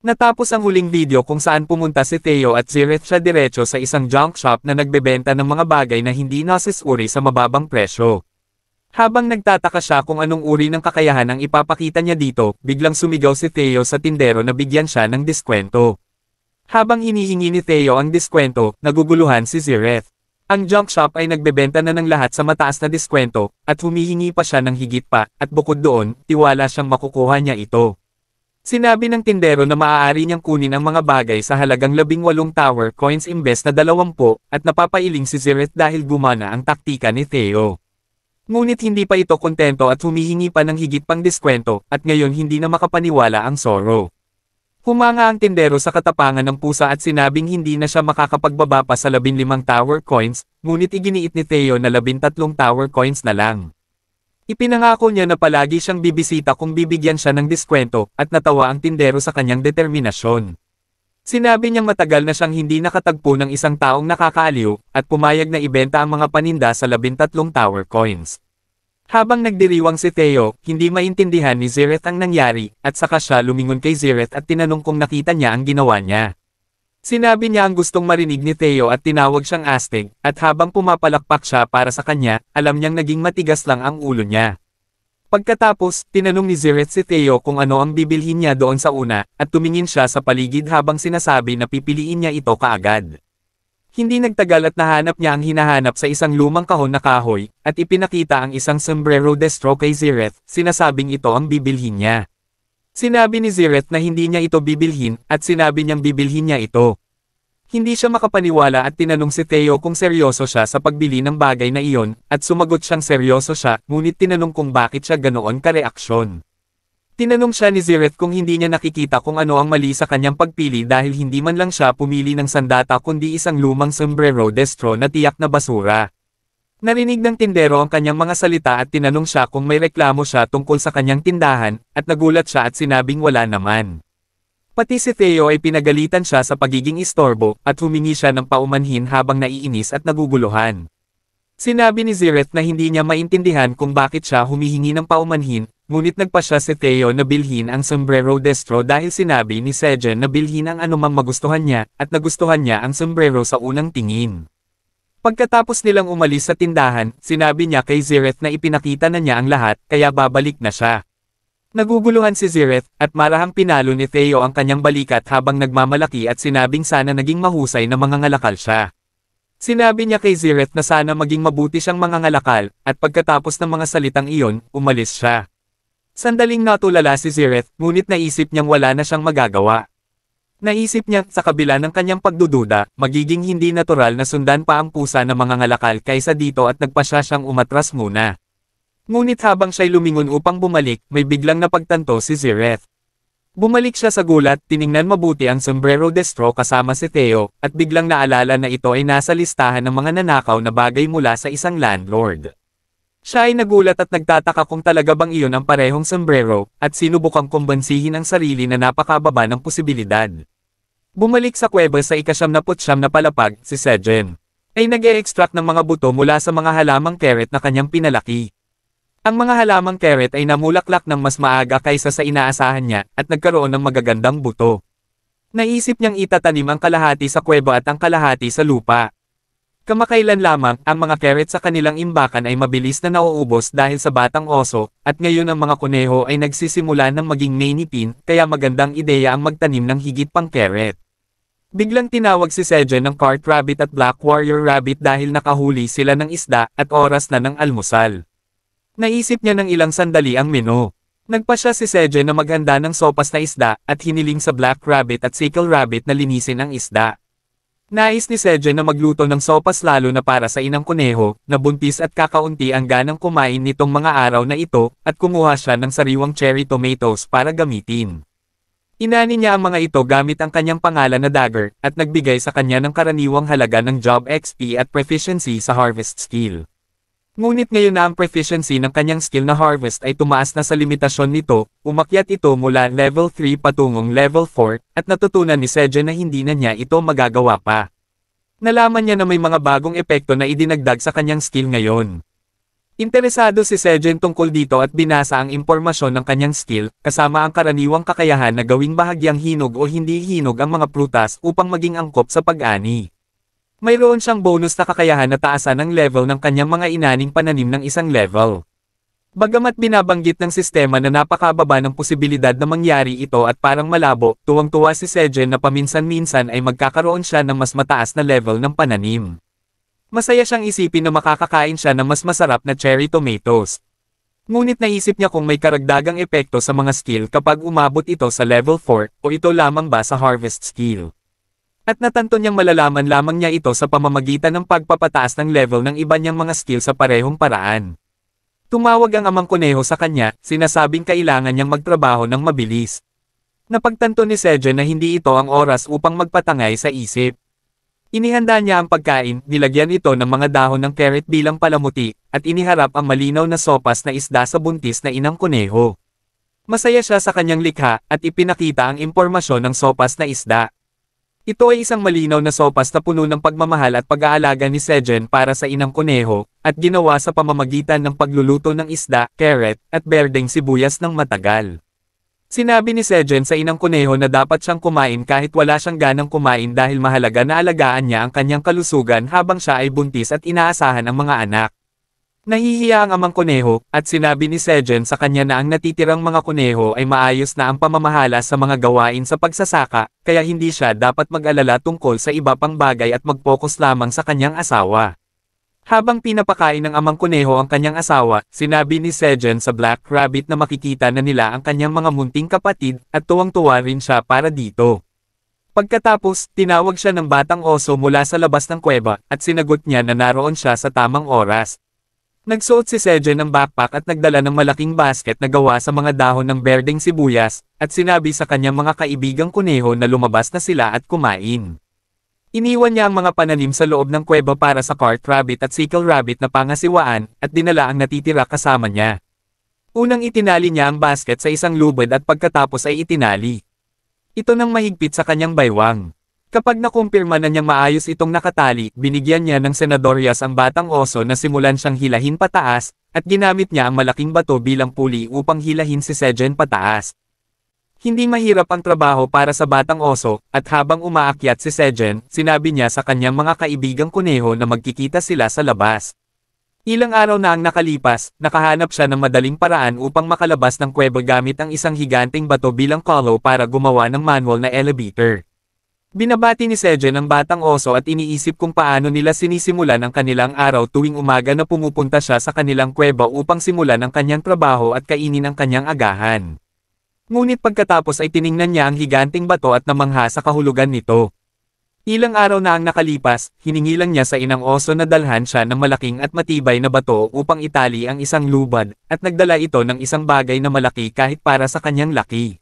Natapos ang huling video kung saan pumunta si Theo at Zirith siya diretso sa isang junk shop na nagbebenta ng mga bagay na hindi nasusuri sa mababang presyo. Habang nagtataka siya kung anong uri ng kakayahan ang ipapakita niya dito, biglang sumigaw si Theo sa tindero na bigyan siya ng diskwento. Habang hinihingi ni Theo ang diskwento, naguguluhan si Zirith. Ang junk shop ay nagbebenta na ng lahat sa mataas na diskwento, at humihingi pa siya ng higit pa, at bukod doon, tiwala siyang makukuha niya ito. Sinabi ng tindero na maaari niyang kunin ang mga bagay sa halagang 18 tower coins imbes na 20 at napapailing si Zirith dahil gumana ang taktika ni Theo. Ngunit hindi pa ito kontento at humihingi pa ng higit pang diskwento at ngayon hindi na makapaniwala ang Zoro. Humanga ang tindero sa katapangan ng pusa at sinabing hindi na siya makakapagbaba pa sa 15 tower coins, ngunit iginiit ni Theo na 13 tower coins na lang. Ipinangako niya na palagi siyang bibisita kung bibigyan siya ng diskwento, at natawa ang tindero sa kanyang determinasyon. Sinabi niyang matagal na siyang hindi nakatagpo ng isang taong nakakaaliw, at pumayag na ibenta ang mga paninda sa 13 tower coins. Habang nagdiriwang si Theo, hindi maintindihan ni Zirith ang nangyari, at saka siya lumingon kay Zirith at tinanong kung nakita niya ang ginawa niya. Sinabi niya ang gustong marinig ni Theo at tinawag siyang astig, at habang pumapalakpak siya para sa kanya, alam niyang naging matigas lang ang ulo niya. Pagkatapos, tinanong ni Zirith si Theo kung ano ang bibilhin niya doon sa una, at tumingin siya sa paligid habang sinasabi na pipiliin niya ito kaagad. Hindi nagtagal at nahanap niya ang hinahanap sa isang lumang kahon na kahoy, at ipinakita ang isang sombrero de straw kay Zirith, sinasabing ito ang bibilhin niya. Sinabi ni Zirith na hindi niya ito bibilhin, at sinabi niyang bibilhin niya ito. Hindi siya makapaniwala at tinanong si Theo kung seryoso siya sa pagbili ng bagay na iyon, at sumagot siyang seryoso siya, ngunit tinanong kung bakit siya ganoon kareaksyon. Tinanong siya ni Zirith kung hindi niya nakikita kung ano ang mali sa kanyang pagpili dahil hindi man lang siya pumili ng sandata kundi isang lumang sombrero de straw na tiyak na basura. Narinig ng tindero ang kanyang mga salita at tinanong siya kung may reklamo siya tungkol sa kanyang tindahan, at nagulat siya at sinabing wala naman. Pati si Theo ay pinagalitan siya sa pagiging istorbo, at humingi siya ng paumanhin habang naiinis at naguguluhan. Sinabi ni Zirith na hindi niya maintindihan kung bakit siya humihingi ng paumanhin, ngunit nagpa siya si Theo na bilhin ang sombrero de straw dahil sinabi ni Sejen na bilhin ang anumang magustuhan niya, at nagustuhan niya ang sombrero sa unang tingin. Pagkatapos nilang umalis sa tindahan, sinabi niya kay Zirith na ipinakita na niya ang lahat, kaya babalik na siya. Naguguluhan si Zirith, at marahang pinalo ni Theo ang kanyang balikat habang nagmamalaki at sinabing sana naging mahusay na mangangalakal siya. Sinabi niya kay Zirith na sana maging mabuti siyang mangangalakal, at pagkatapos ng mga salitang iyon, umalis siya. Sandaling natulala si Zirith, ngunit naisip niyang wala na siyang magagawa. Naisip niya, sa kabila ng kanyang pagdududa, magiging hindi natural na sundan pa ang pusa na mangangalakal kaysa dito at nagpasya siyang umatras muna. Ngunit habang siya'y lumingon upang bumalik, may biglang napagtanto si Zirith. Bumalik siya sa gulat, tiningnan mabuti ang sombrero de straw kasama si Theo, at biglang naalala na ito ay nasa listahan ng mga nanakaw na bagay mula sa isang landlord. Siya ay nagulat at nagtataka kung talaga bang iyon ang parehong sombrero, at sinubukang kumbansihin ang sarili na napakababa ng posibilidad. Bumalik sa kuweba sa ika-79 na palapag, si Sejen ay nag-e-extract ng mga buto mula sa mga halamang carrot na kanyang pinalaki. Ang mga halamang carrot ay namulaklak ng mas maaga kaysa sa inaasahan niya, at nagkaroon ng magagandang buto. Naisip niyang itatanim ang kalahati sa kuweba at ang kalahati sa lupa. Kamakailan lamang, ang mga carrot sa kanilang imbakan ay mabilis na nauubos dahil sa batang oso, at ngayon ang mga kuneho ay nagsisimula ng maging mainipin, kaya magandang ideya ang magtanim ng higit pang carrot. Biglang tinawag si Sejen ng Cart Rabbit at Black Warrior Rabbit dahil nakahuli sila ng isda, at oras na ng almusal. Naisip niya ng ilang sandali ang menu. Nagpa siya si Sejen na maghanda ng sopas na isda, at hiniling sa Black Rabbit at Sickle Rabbit na linisin ang isda. Nais ni Sejen na magluto ng sopas lalo na para sa inang kuneho, na buntis at kakaunti ang ganang kumain nitong mga araw na ito, at kumuha siya ng sariwang cherry tomatoes para gamitin. Inani niya ang mga ito gamit ang kanyang pangalan na Dagger, at nagbigay sa kanya ng karaniwang halaga ng job XP at proficiency sa harvest skill. Ngunit ngayon na ang proficiency ng kanyang skill na harvest ay tumaas na sa limitasyon nito, umakyat ito mula level 3 patungong level 4, at natutunan ni Sejen na hindi na niya ito magagawa pa. Nalaman niya na may mga bagong epekto na idinagdag sa kanyang skill ngayon. Interesado si Sejen tungkol dito at binasa ang impormasyon ng kanyang skill, kasama ang karaniwang kakayahan na gawing bahagyang hinog o hindi hinog ang mga prutas upang maging angkop sa pag-ani. Mayroon siyang bonus na kakayahan na taasan ang level ng kanyang mga inaning pananim ng isang level. Bagamat binabanggit ng sistema na napakababa ng posibilidad na mangyari ito at parang malabo, tuwang-tuwa si Sejen na paminsan-minsan ay magkakaroon siya ng mas mataas na level ng pananim. Masaya siyang isipin na makakakain siya ng mas masarap na cherry tomatoes. Ngunit naisip niya kung may karagdagang epekto sa mga skill kapag umabot ito sa level 4 o ito lamang ba sa harvest skill. At natanto niyang malalaman lamang niya ito sa pamamagitan ng pagpapataas ng level ng iba niyang mga skill sa parehong paraan. Tumawag ang amang kuneho sa kanya, sinasabing kailangan niyang magtrabaho ng mabilis. Napagtanto ni Sejen na hindi ito ang oras upang magpatangay sa isip. Inihanda niya ang pagkain, nilagyan ito ng mga dahon ng carrot bilang palamuti, at iniharap ang malinaw na sopas na isda sa buntis na inang kuneho. Masaya siya sa kanyang likha, at ipinakita ang impormasyon ng sopas na isda. Ito ay isang malinaw na sopas na puno ng pagmamahal at pag-aalaga ni Sejen para sa inang kuneho, at ginawa sa pamamagitan ng pagluluto ng isda, carrot, at berdeng sibuyas ng matagal. Sinabi ni Sejen sa inang kuneho na dapat siyang kumain kahit wala siyang ganang kumain dahil mahalaga na alagaan niya ang kanyang kalusugan habang siya ay buntis at inaasahan ang mga anak. Nahihiya ang amang kuneho, at sinabi ni Sejen sa kanya na ang natitirang mga kuneho ay maayos na ang pamamahala sa mga gawain sa pagsasaka, kaya hindi siya dapat mag-alala tungkol sa iba pang bagay at mag-focus lamang sa kanyang asawa. Habang pinapakain ng amang kuneho ang kanyang asawa, sinabi ni Sejen sa Black Rabbit na makikita na nila ang kanyang mga munting kapatid, at tuwang-tuwa rin siya para dito. Pagkatapos, tinawag siya ng batang oso mula sa labas ng kuweba, at sinagot niya na naroon siya sa tamang oras. Nagsuot si Sejen ng backpack at nagdala ng malaking basket na gawa sa mga dahon ng berdeng sibuyas, at sinabi sa kanyang mga kaibigang kuneho na lumabas na sila at kumain. Iniwan niya ang mga pananim sa loob ng kuweba para sa cart rabbit at sickle rabbit na pangasiwaan, at dinala ang natitira kasama niya. Unang itinali niya ang basket sa isang lubid at pagkatapos ay itinali ito ng mahigpit sa kanyang baywang. Kapag nakumpirma na niyang maayos itong nakatali, binigyan niya ng senadorias ang batang oso na simulan siyang hilahin pataas, at ginamit niya ang malaking bato bilang puli upang hilahin si Sejen pataas. Hindi mahirap ang trabaho para sa batang oso, at habang umaakyat si Sejen, sinabi niya sa kanyang mga kaibigang kuneho na magkikita sila sa labas. Ilang araw na ang nakalipas, nakahanap siya ng madaling paraan upang makalabas ng kuweba gamit ang isang higanting bato bilang kolo para gumawa ng manual na elevator. Binabati ni Sejen ang batang oso at iniisip kung paano nila sinisimulan ang kanilang araw tuwing umaga na pumupunta siya sa kanilang kuweba upang simulan ang kanyang trabaho at kainin ang kanyang agahan. Ngunit pagkatapos ay tiningnan niya ang higanting bato at namangha sa kahulugan nito. Ilang araw na ang nakalipas, hiningi lang niya sa inang oso na dalhan siya ng malaking at matibay na bato upang itali ang isang lubad, at nagdala ito ng isang bagay na malaki kahit para sa kanyang laki.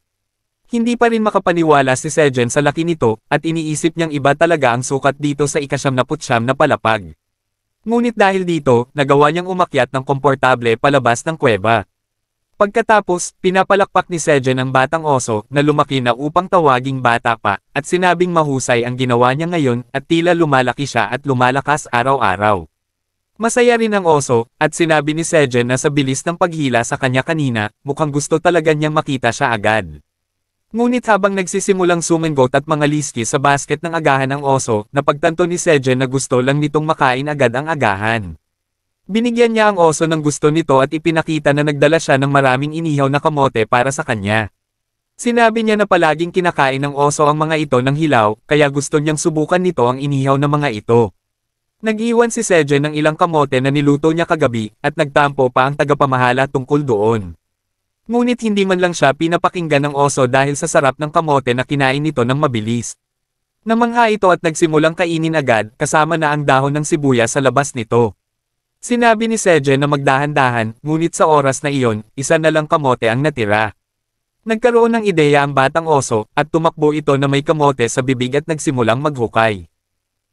Hindi pa rin makapaniwala si Sejen sa laki nito, at iniisip niyang iba talaga ang sukat dito sa ika-79 na palapag. Ngunit dahil dito, nagawa niyang umakyat ng komportable palabas ng kuweba. Pagkatapos, pinapalakpak ni Sejen ang batang oso na lumaki na upang tawaging bata pa, at sinabing mahusay ang ginawa niya ngayon, at tila lumalaki siya at lumalakas araw-araw. Masaya rin ang oso, at sinabi ni Sejen na sa bilis ng paghila sa kanya kanina, mukhang gusto talaga niyang makita siya agad. Ngunit habang nagsisimulang sumengot at mga liski sa basket ng agahan ng oso, napagtanto ni Sejen na gusto lang nitong makain agad ang agahan. Binigyan niya ang oso ng gusto nito at ipinakita na nagdala siya ng maraming inihaw na kamote para sa kanya. Sinabi niya na palaging kinakain ng oso ang mga ito ng hilaw, kaya gusto niyang subukan nito ang inihaw na mga ito. Nag-iwan si Sejen ng ilang kamote na niluto niya kagabi, at nagtampo pa ang tagapamahala tungkol doon. Ngunit hindi man lang siya pinapakinggan ng oso dahil sa sarap ng kamote na kinain nito ng mabilis. Namangha ito at nagsimulang kainin agad, kasama na ang dahon ng sibuyas sa labas nito. Sinabi ni Sejen na magdahan-dahan, ngunit sa oras na iyon, isa na lang kamote ang natira. Nagkaroon ng ideya ang batang oso, at tumakbo ito na may kamote sa bibig at nagsimulang maghukay.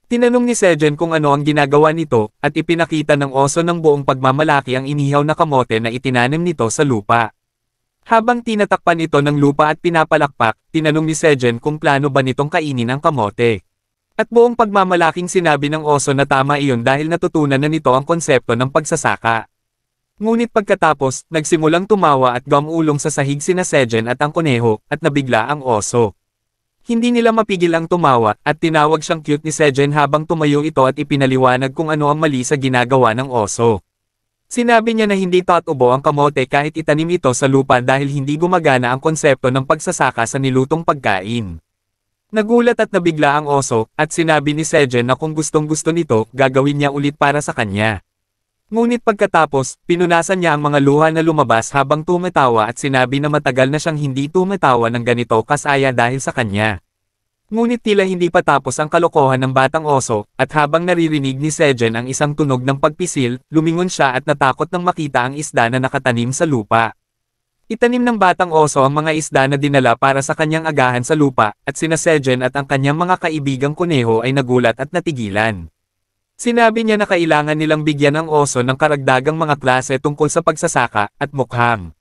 Tinanong ni Sejen kung ano ang ginagawa nito, at ipinakita ng oso ng buong pagmamalaki ang inihaw na kamote na itinanim nito sa lupa. Habang tinatakpan ito ng lupa at pinapalakpak, tinanong ni Sejen kung plano ba nitong kainin ang kamote. At buong pagmamalaking sinabi ng oso na tama iyon dahil natutunan na nito ang konsepto ng pagsasaka. Ngunit pagkatapos, nagsimulang tumawa at gumulong sa sahig sina Sejen at ang kuneho, at nabigla ang oso. Hindi nila mapigil ang tumawa, at tinawag siyang cute ni Sejen habang tumayo ito at ipinaliwanag kung ano ang mali sa ginagawa ng oso. Sinabi niya na hindi tatubo ang kamote kahit itanim ito sa lupa dahil hindi gumagana ang konsepto ng pagsasaka sa nilutong pagkain. Nagulat at nabigla ang oso, at sinabi ni Sejen na kung gustong-gusto nito, gagawin niya ulit para sa kanya. Ngunit pagkatapos, pinunasan niya ang mga luha na lumabas habang tumatawa at sinabi na matagal na siyang hindi tumatawa ng ganito kasaya dahil sa kanya. Ngunit tila hindi pa tapos ang kalokohan ng batang oso, at habang naririnig ni Sejen ang isang tunog ng pagpisil, lumingon siya at natakot nang makita ang isda na nakatanim sa lupa. Itanim ng batang oso ang mga isda na dinala para sa kanyang agahan sa lupa, at sina Sejen at ang kanyang mga kaibigang kuneho ay nagulat at natigilan. Sinabi niya na kailangan nilang bigyan ang oso ng karagdagang mga klase tungkol sa pagsasaka at mukhang.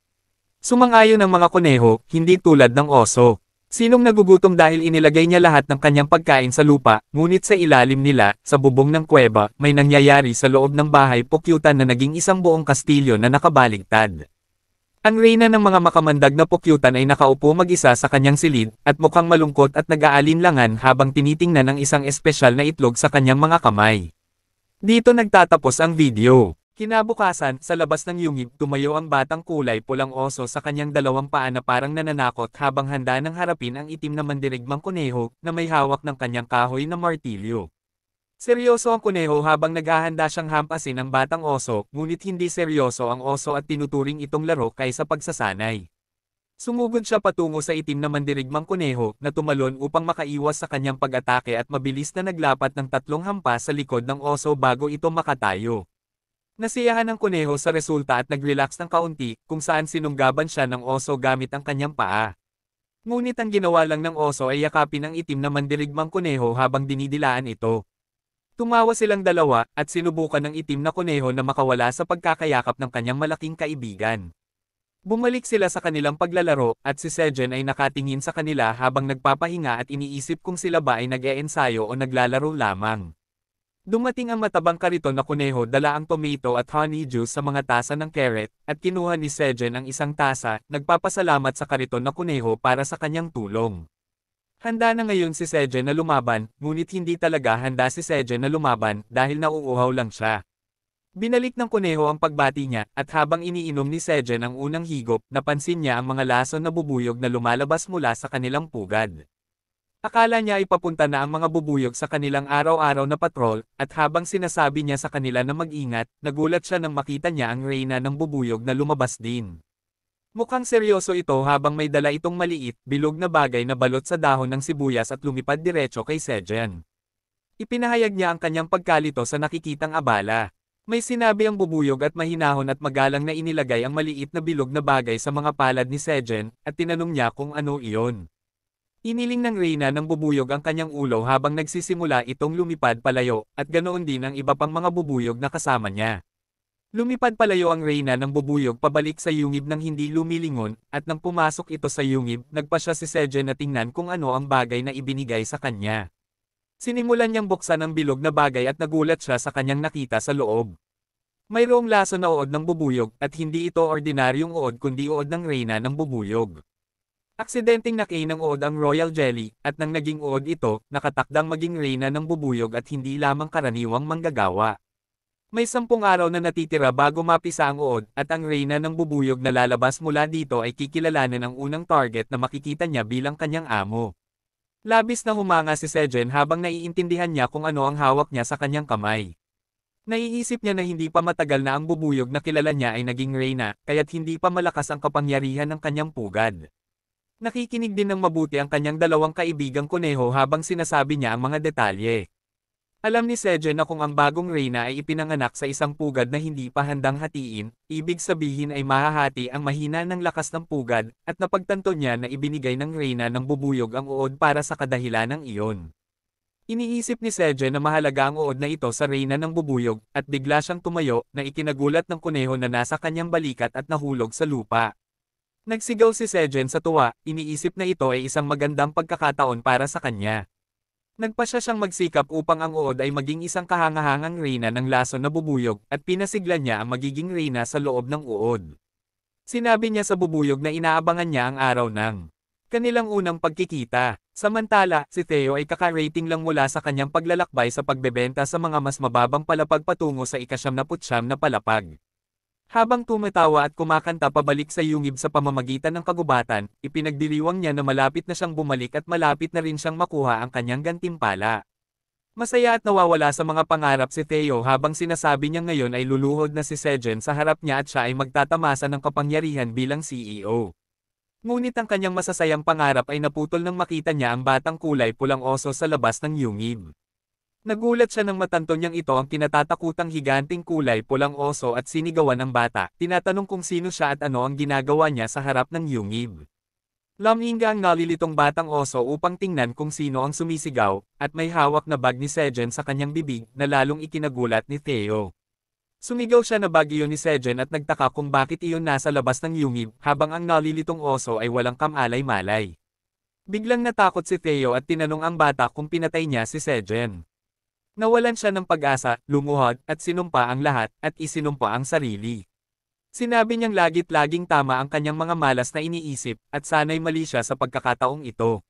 Sumang-ayon ang mga kuneho, hindi tulad ng oso. Sinong nagugutom dahil inilagay niya lahat ng kanyang pagkain sa lupa, ngunit sa ilalim nila, sa bubong ng kuweba, may nangyayari sa loob ng bahay pukyutan na naging isang buong kastilyo na nakabaligtad. Ang reyna ng mga makamandag na pukyutan ay nakaupo mag-isa sa kanyang silid, at mukhang malungkot at nag-aalinlangan habang tinitingnan ang isang espesyal na itlog sa kanyang mga kamay. Dito nagtatapos ang video. Kinabukasan, sa labas ng yungib, tumayo ang batang kulay pulang oso sa kanyang dalawang paa na parang nananakot habang handa nang harapin ang itim na mandirigmang kuneho na may hawak ng kanyang kahoy na martilyo. Seryoso ang kuneho habang naghahanda siyang hampasin ang batang oso, ngunit hindi seryoso ang oso at tinuturing itong laro kaysa pagsasanay. Sumugod siya patungo sa itim na mandirigmang kuneho na tumalon upang makaiwas sa kanyang pag-atake at mabilis na naglapat ng 3 hampas sa likod ng oso bago ito makatayo. Nasiyahan ang kuneho sa resulta at nag-relax ng kaunti kung saan sinunggaban siya ng oso gamit ang kanyang paa. Ngunit ang ginawa lang ng oso ay yakapin ang itim na mandirigmang kuneho habang dinidilaan ito. Tumawa silang dalawa at sinubukan ng itim na kuneho na makawala sa pagkakayakap ng kanyang malaking kaibigan. Bumalik sila sa kanilang paglalaro, at si Sejen ay nakatingin sa kanila habang nagpapahinga at iniisip kung sila ba ay nag-eensayo o naglalaro lamang. Dumating ang matabang kariton na kuneho dala ang tomato at honey juice sa mga tasa ng carrot, at kinuha ni Sejen ang isang tasa, nagpapasalamat sa kariton na kuneho para sa kanyang tulong. Handa na ngayon si Sejen na lumaban, ngunit hindi talaga handa si Sejen na lumaban dahil nauuhaw lang siya. Binalik ng kuneho ang pagbati niya, at habang iniinom ni Sejen ang unang higop, napansin niya ang mga lason na bubuyog na lumalabas mula sa kanilang pugad. Akala niya ay papunta na ang mga bubuyog sa kanilang araw-araw na patrol, at habang sinasabi niya sa kanila na mag-ingat, nagulat siya nang makita niya ang reyna ng bubuyog na lumabas din. Mukhang seryoso ito habang may dala itong maliit, bilog na bagay na balot sa dahon ng sibuyas at lumipad diretso kay Sejen. Ipinahayag niya ang kanyang pagkalito sa nakikitang abala. May sinabi ang bubuyog at mahinahon at magalang na inilagay ang maliit na bilog na bagay sa mga palad ni Sejen, at tinanong niya kung ano iyon. Iniling ng reyna ng bubuyog ang kanyang ulo habang nagsisimula itong lumipad palayo, at ganoon din ang iba pang mga bubuyog na kasama niya. Lumipad palayo ang reyna ng bubuyog pabalik sa yungib nang hindi lumilingon, at nang pumasok ito sa yungib, nagpa siya si Sejen na tingnan kung ano ang bagay na ibinigay sa kanya. Sinimulan niyang buksan ang bilog na bagay at nagulat siya sa kanyang nakita sa loob. Mayroong laso na uod ng bubuyog, at hindi ito ordinaryong uod kundi uod ng reyna ng bubuyog. Aksidenteng nakain ng uod ang royal jelly, at nang naging uod ito, nakatakdang maging reyna ng bubuyog at hindi lamang karaniwang manggagawa. May 10 araw na natitira bago mapisa ang uod, at ang reyna ng bubuyog na lalabas mula dito ay kikilalanin ang unang target na makikita niya bilang kanyang amo. Labis na humanga si Sejen habang naiintindihan niya kung ano ang hawak niya sa kanyang kamay. Naiisip niya na hindi pa matagal na ang bubuyog na kilala niya ay naging reyna, kaya't hindi pa malakas ang kapangyarihan ng kanyang pugad. Nakikinig din ng mabuti ang kanyang dalawang kaibigang kuneho habang sinasabi niya ang mga detalye. Alam ni Sejen na kung ang bagong reyna ay ipinanganak sa isang pugad na hindi pa handang hatiin, ibig sabihin ay mahahati ang mahina ng lakas ng pugad, at napagtanto niya na ibinigay ng reyna ng bubuyog ang uod para sa kadahilanang iyon. Iniisip ni Sejen na mahalaga ang uod na ito sa reyna ng bubuyog, at bigla siyang tumayo, na ikinagulat ng kuneho na nasa kanyang balikat at nahulog sa lupa. Nagsigaw si Sejen sa tuwa, iniisip na ito ay isang magandang pagkakataon para sa kanya. Nagpasya siyang magsikap upang ang uod ay maging isang kahangahangang reyna ng lason na bubuyog at pinasiglan niya ang magiging reyna sa loob ng uod. Sinabi niya sa bubuyog na inaabangan niya ang araw ng kanilang unang pagkikita. Samantala, si Theo ay kaka-rating lang mula sa kanyang paglalakbay sa pagbebenta sa mga mas mababang palapag patungo sa ika-79 na palapag. Habang tumatawa at kumakanta pabalik sa yungib sa pamamagitan ng kagubatan, ipinagdiriwang niya na malapit na siyang bumalik at malapit na rin siyang makuha ang kanyang gantimpala. Masaya at nawawala sa mga pangarap si Theo habang sinasabi niya ngayon ay luluhod na si Sejen sa harap niya at siya ay magtatamasa ng kapangyarihan bilang CEO. Ngunit ang kanyang masasayang pangarap ay naputol nang makita niya ang batang kulay pulang oso sa labas ng yungib. Nagulat siya nang matanto niyang ito ang kinatatakutang higanting kulay pulang oso at sinigawan ng bata, tinatanong kung sino siya at ano ang ginagawa niya sa harap ng yungib. Luminga ang nalilitong batang oso upang tingnan kung sino ang sumisigaw, at may hawak na bag ni Sejen sa kanyang bibig na lalong ikinagulat ni Theo. Sumigaw siya na bag iyon ni Sejen at nagtaka kung bakit iyon nasa labas ng yungib habang ang nalilitong oso ay walang kamalay-malay. Biglang natakot si Theo at tinanong ang bata kung pinatay niya si Sejen. Nawalan siya ng pag-asa, lumuhod, at sinumpa ang lahat, at isinumpa ang sarili. Sinabi niyang lagit-laging tama ang kanyang mga malas na iniisip, at sana'y mali siya sa pagkakataong ito.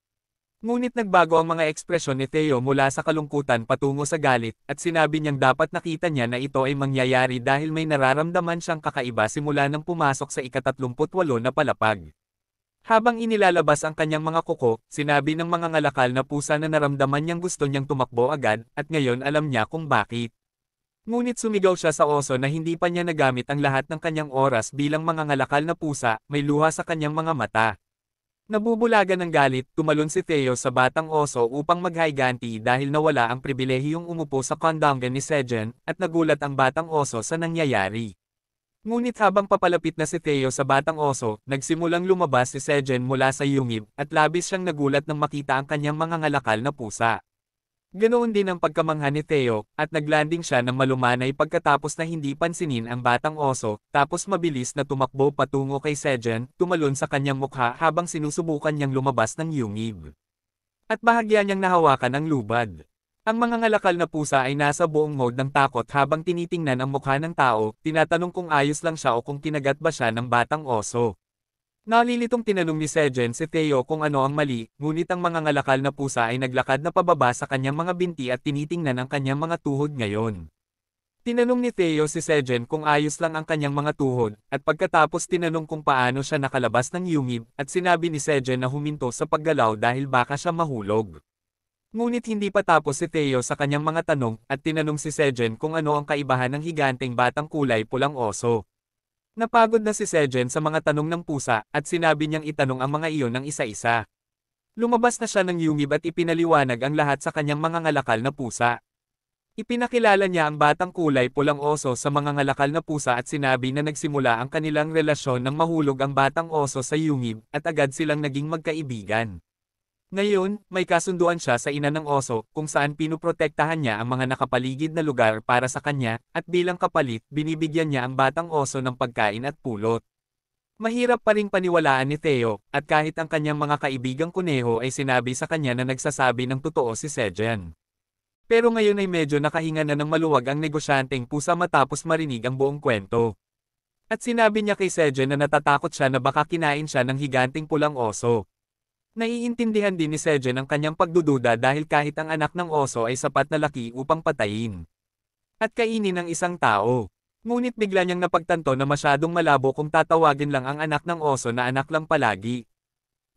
Ngunit nagbago ang mga ekspresyon ni Theo mula sa kalungkutan patungo sa galit, at sinabi niyang dapat nakita niya na ito ay mangyayari dahil may nararamdaman siyang kakaiba simula nang pumasok sa ika-38 na palapag. Habang inilalabas ang kanyang mga kuko, sinabi ng mga ngalakal na pusa na naramdaman niyang gusto niyang tumakbo agad, at ngayon alam niya kung bakit. Ngunit sumigaw siya sa oso na hindi pa niya nagamit ang lahat ng kanyang oras bilang mga ngalakal na pusa, may luha sa kanyang mga mata. Nabubulagan ng galit, tumalon si Theo sa batang oso upang maghayganti dahil nawala ang pribilehiyong umupo sa kondongan ni Sejen, at nagulat ang batang oso sa nangyayari. Ngunit habang papalapit na si Theo sa batang oso, nagsimulang lumabas si Sejen mula sa yungib, at labis siyang nagulat nang makita ang kanyang mga ngalakal na pusa. Ganoon din ang pagkamangha ni Theo, at naglanding siya ng malumanay pagkatapos na hindi pansinin ang batang oso, tapos mabilis na tumakbo patungo kay Sejen, tumalon sa kanyang mukha habang sinusubukan niyang lumabas ng yungib. At bahagya niyang nahawakan ang lubad. Ang mga ngalakal na pusa ay nasa buong mode ng takot habang tinitingnan ang mukha ng tao, tinatanong kung ayos lang siya o kung kinagat ba siya ng batang oso. Nalilitong tinanong ni Sejen si Theo kung ano ang mali, ngunit ang mga ngalakal na pusa ay naglakad na pababa sa kanyang mga binti at tinitingnan ang kanyang mga tuhod ngayon. Tinanong ni Theo si Sejen kung ayos lang ang kanyang mga tuhod, at pagkatapos tinanong kung paano siya nakalabas ng yungib, at sinabi ni Sejen na huminto sa paggalaw dahil baka siya mahulog. Ngunit hindi pa tapos si Theo sa kanyang mga tanong, at tinanong si Sejen kung ano ang kaibahan ng higanteng batang kulay pulang oso. Napagod na si Sejen sa mga tanong ng pusa, at sinabi niyang itanong ang mga iyon ng isa-isa. Lumabas na siya ng yungib at ipinaliwanag ang lahat sa kanyang mga ngalakal na pusa. Ipinakilala niya ang batang kulay pulang oso sa mga ngalakal na pusa at sinabi na nagsimula ang kanilang relasyon nang mahulog ang batang oso sa yungib, at agad silang naging magkaibigan. Ngayon, may kasunduan siya sa ina ng oso, kung saan pinuprotektahan niya ang mga nakapaligid na lugar para sa kanya, at bilang kapalit, binibigyan niya ang batang oso ng pagkain at pulot. Mahirap pa ring paniwalaan ni Theo, at kahit ang kanyang mga kaibigang kuneho ay sinabi sa kanya na nagsasabi ng totoo si Sejen. Pero ngayon ay medyo nakahinga na ng maluwag ang negosyanteng pusa matapos marinig ang buong kwento. At sinabi niya kay Sejen na natatakot siya na baka kinain siya ng higanting pulang oso. Naiintindihan din ni Sejen ang kanyang pagdududa dahil kahit ang anak ng oso ay sapat na laki upang patayin at kainin ng isang tao. Ngunit bigla niyang napagtanto na masyadong malabo kung tatawagin lang ang anak ng oso na anak lang palagi.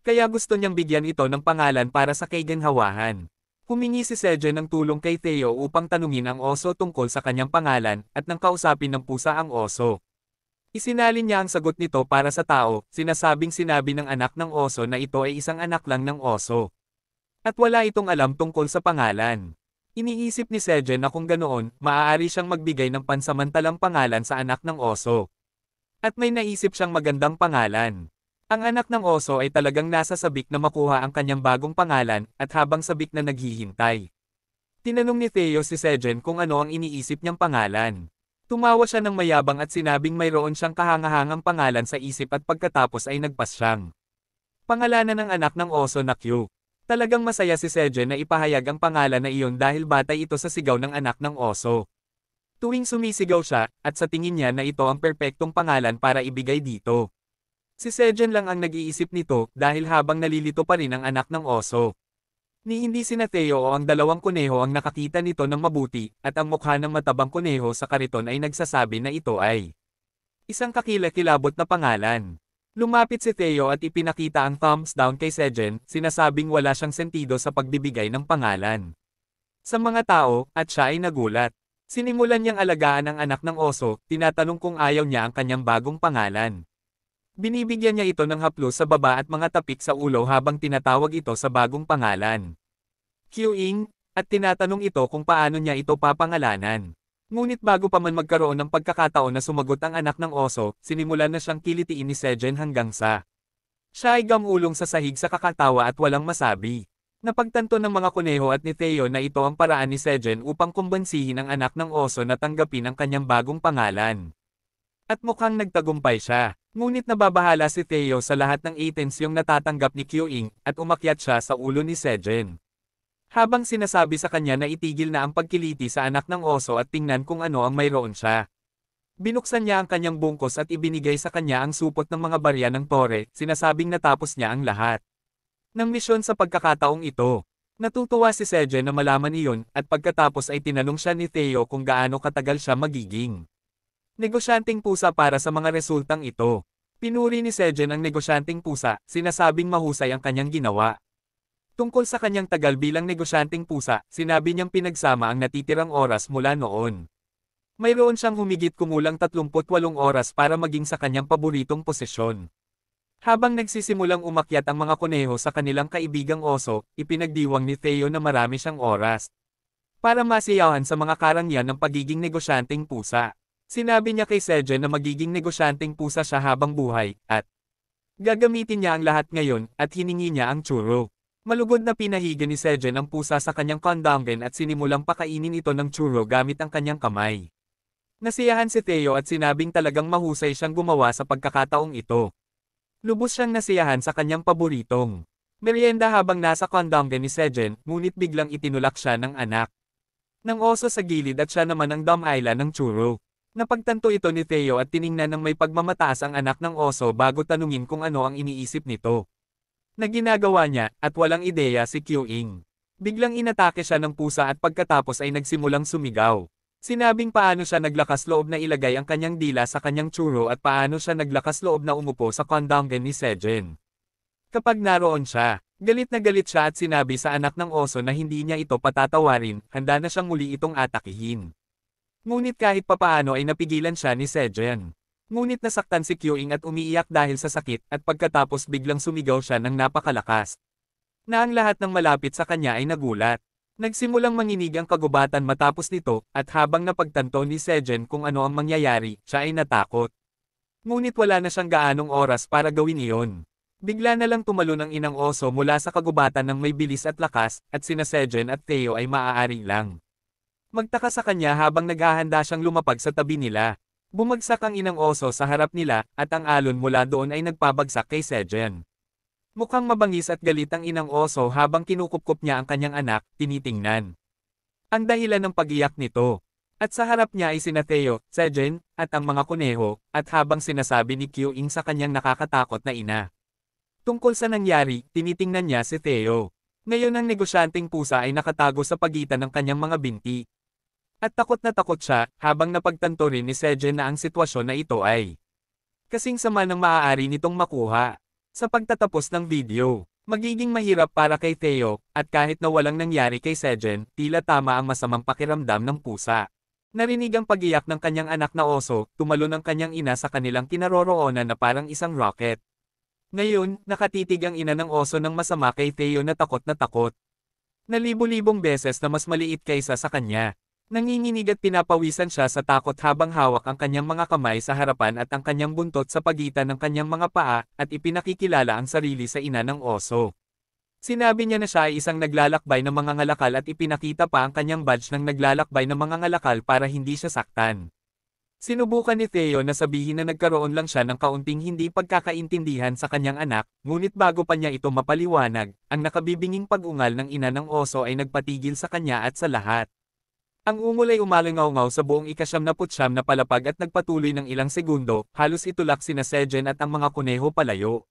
Kaya gusto niyang bigyan ito ng pangalan para sa kaginhawahan. Humingi si Sejen ng tulong kay Theo upang tanungin ang oso tungkol sa kanyang pangalan, at nang kausapin ng pusa ang oso. Isinalin niya ang sagot nito para sa tao, sinasabing sinabi ng anak ng oso na ito ay isang anak lang ng oso. At wala itong alam tungkol sa pangalan. Iniisip ni Sejen na kung ganoon, maaari siyang magbigay ng pansamantalang pangalan sa anak ng oso. At may naisip siyang magandang pangalan. Ang anak ng oso ay talagang nasa sabik na makuha ang kanyang bagong pangalan, at habang sabik na naghihintay. Tinanong ni Theo si Sejen kung ano ang iniisip niyang pangalan. Tumawa siya ng mayabang at sinabing mayroon siyang kahangahangang pangalan sa isip, at pagkatapos ay nagpasyang pangalanan ng anak ng oso na Q. Talagang masaya si Sejen na ipahayag ang pangalan na iyon dahil batay ito sa sigaw ng anak ng oso. Tuwing sumisigaw siya, at sa tingin niya na ito ang perpektong pangalan para ibigay dito. Si Sejen lang ang nag-iisip nito dahil habang nalilito pa rin ang anak ng oso. Ni hindi sina Theo o ang dalawang kuneho ang nakakita nito ng mabuti, at ang mukha ng matabang kuneho sa kariton ay nagsasabi na ito ay isang kakilakilabot na pangalan. Lumapit si Theo at ipinakita ang thumbs down kay Sejen, sinasabing wala siyang sentido sa pagbibigay ng pangalan. Sa mga tao, at siya ay nagulat. Sinimulan niyang alagaan ang anak ng oso, tinatanong kung ayaw niya ang kanyang bagong pangalan. Binibigyan niya ito ng haplos sa baba at mga tapik sa ulo habang tinatawag ito sa bagong pangalan. Kyuing, at tinatanong ito kung paano niya ito papangalanan. Ngunit bago pa man magkaroon ng pagkakataon na sumagot ang anak ng oso, sinimulan na siyang kilitiin ni Sejen hanggang sa siya ay gamulong sa sahig sa kakatawa at walang masabi. Napagtanto ng mga kuneho at ni Theo na ito ang paraan ni Sejen upang kumbansihin ang anak ng oso na tanggapin ang kanyang bagong pangalan. At mukhang nagtagumpay siya. Ngunit nababahala si Theo sa lahat ng items yung natatanggap ni Kyuing, at umakyat siya sa ulo ni Sejen. Habang sinasabi sa kanya na itigil na ang pagkiliti sa anak ng oso at tingnan kung ano ang mayroon siya. Binuksan niya ang kanyang bungkos at ibinigay sa kanya ang supot ng mga barya ng tore, sinasabing natapos niya ang lahat ng misyon sa pagkakataong ito. Natutuwa si Sejen na malaman iyon, at pagkatapos ay tinanong siya ni Theo kung gaano katagal siya magiging negosyanteng pusa para sa mga resultang ito. Pinuri ni Sejen ang negosyanteng pusa, sinasabing mahusay ang kanyang ginawa. Tungkol sa kanyang tagal bilang negosyanteng pusa, sinabi niyang pinagsama ang natitirang oras mula noon. Mayroon siyang humigit kumulang 38 oras para maging sa kanyang paboritong posisyon. Habang nagsisimulang umakyat ang mga kuneho sa kanilang kaibigang oso, ipinagdiwang ni Theo na marami siyang oras para masiyahan sa mga karangyaan ng pagiging negosyanteng pusa. Sinabi niya kay Sejen na magiging negosyanteng pusa siya habang buhay, at gagamitin niya ang lahat ngayon, at hiningi niya ang churro. Malugod na pinahiga ni Sejen ang pusa sa kanyang kondongen at sinimulang pakainin ito ng churro gamit ang kanyang kamay. Nasiyahan si Theo at sinabing talagang mahusay siyang gumawa sa pagkakataong ito. Lubos siyang nasiyahan sa kanyang paboritong merienda habang nasa kondongen ni Sejen, ngunit biglang itinulak siya ng anak ng oso sa gilid at siya naman ang damailan ng churro. Napagtanto ito ni Theo at tiningnan ng may pagmamataas ang anak ng oso bago tanungin kung ano ang iniisip nito na ginagawa niya, at walang ideya si Kyuing. Biglang inatake siya ng pusa at pagkatapos ay nagsimulang sumigaw. Sinabing paano siya naglakas loob na ilagay ang kanyang dila sa kanyang churro at paano siya naglakas loob na umupo sa kondongen ni Sejen. Kapag naroon siya, galit na galit siya at sinabi sa anak ng oso na hindi niya ito patatawarin, handa na siyang muli itong atakihin. Ngunit kahit papaano ay napigilan siya ni Sejen. Ngunit nasaktan si Kyuing at umiiyak dahil sa sakit, at pagkatapos biglang sumigaw siya ng napakalakas. Na ang lahat ng malapit sa kanya ay nagulat. Nagsimulang manginig ang kagubatan matapos nito, at habang napagtanto ni Sejen kung ano ang mangyayari, siya ay natakot. Ngunit wala na siyang gaanong oras para gawin iyon. Bigla na lang tumalon ang inang oso mula sa kagubatan ng may bilis at lakas, at sina Sejen at Theo ay maaari lang magtaka sa kanya habang naghahanda siyang lumapag sa tabi nila. Bumagsak ang inang oso sa harap nila, at ang alon mula doon ay nagpabagsak kay Sejen. Mukhang mabangis at galit ang inang oso habang kinukupkup niya ang kanyang anak, tinitingnan ang dahilan ng pag-iyak nito. At sa harap niya ay sina Theo, Sejen, at ang mga kuneho, at habang sinasabi ni Kyuing sa kanyang nakakatakot na ina tungkol sa nangyari, tinitingnan niya si Theo. Ngayon ang negosyanteng pusa ay nakatago sa pagitan ng kanyang mga binti. At takot na takot siya, habang napagtanto rin ni Sejen na ang sitwasyon na ito ay kasing sama ng maaari nitong makuha. Sa pagtatapos ng video, magiging mahirap para kay Theo, at kahit na walang nangyari kay Sejen, tila tama ang masamang pakiramdam ng pusa. Narinig ang pag-iyak ng kanyang anak na oso, tumalon ang kanyang ina sa kanilang kinaroroonan na parang isang rocket. Ngayon, nakatitig ang ina ng oso ng masama kay Theo na takot na takot. Na libo-libong beses na mas maliit kaysa sa kanya. Nanginginig at pinapawisan siya sa takot habang hawak ang kanyang mga kamay sa harapan at ang kanyang buntot sa pagitan ng kanyang mga paa, at ipinakikilala ang sarili sa ina ng oso. Sinabi niya na siya ay isang naglalakbay ng mga ngalakal at ipinakita pa ang kanyang badge ng naglalakbay ng mga ngalakal para hindi siya saktan. Sinubukan ni Theo na sabihin na nagkaroon lang siya ng kaunting hindi pagkakaintindihan sa kanyang anak, ngunit bago pa niya ito mapaliwanag, ang nakabibinging pag-ungal ng ina ng oso ay nagpatigil sa kanya at sa lahat. Ang ungol ay umalingaw-ngaw sa buong ika-79 na palapag at nagpatuloy ng ilang segundo, halos itulak sina Sejen at ang mga kuneho palayo.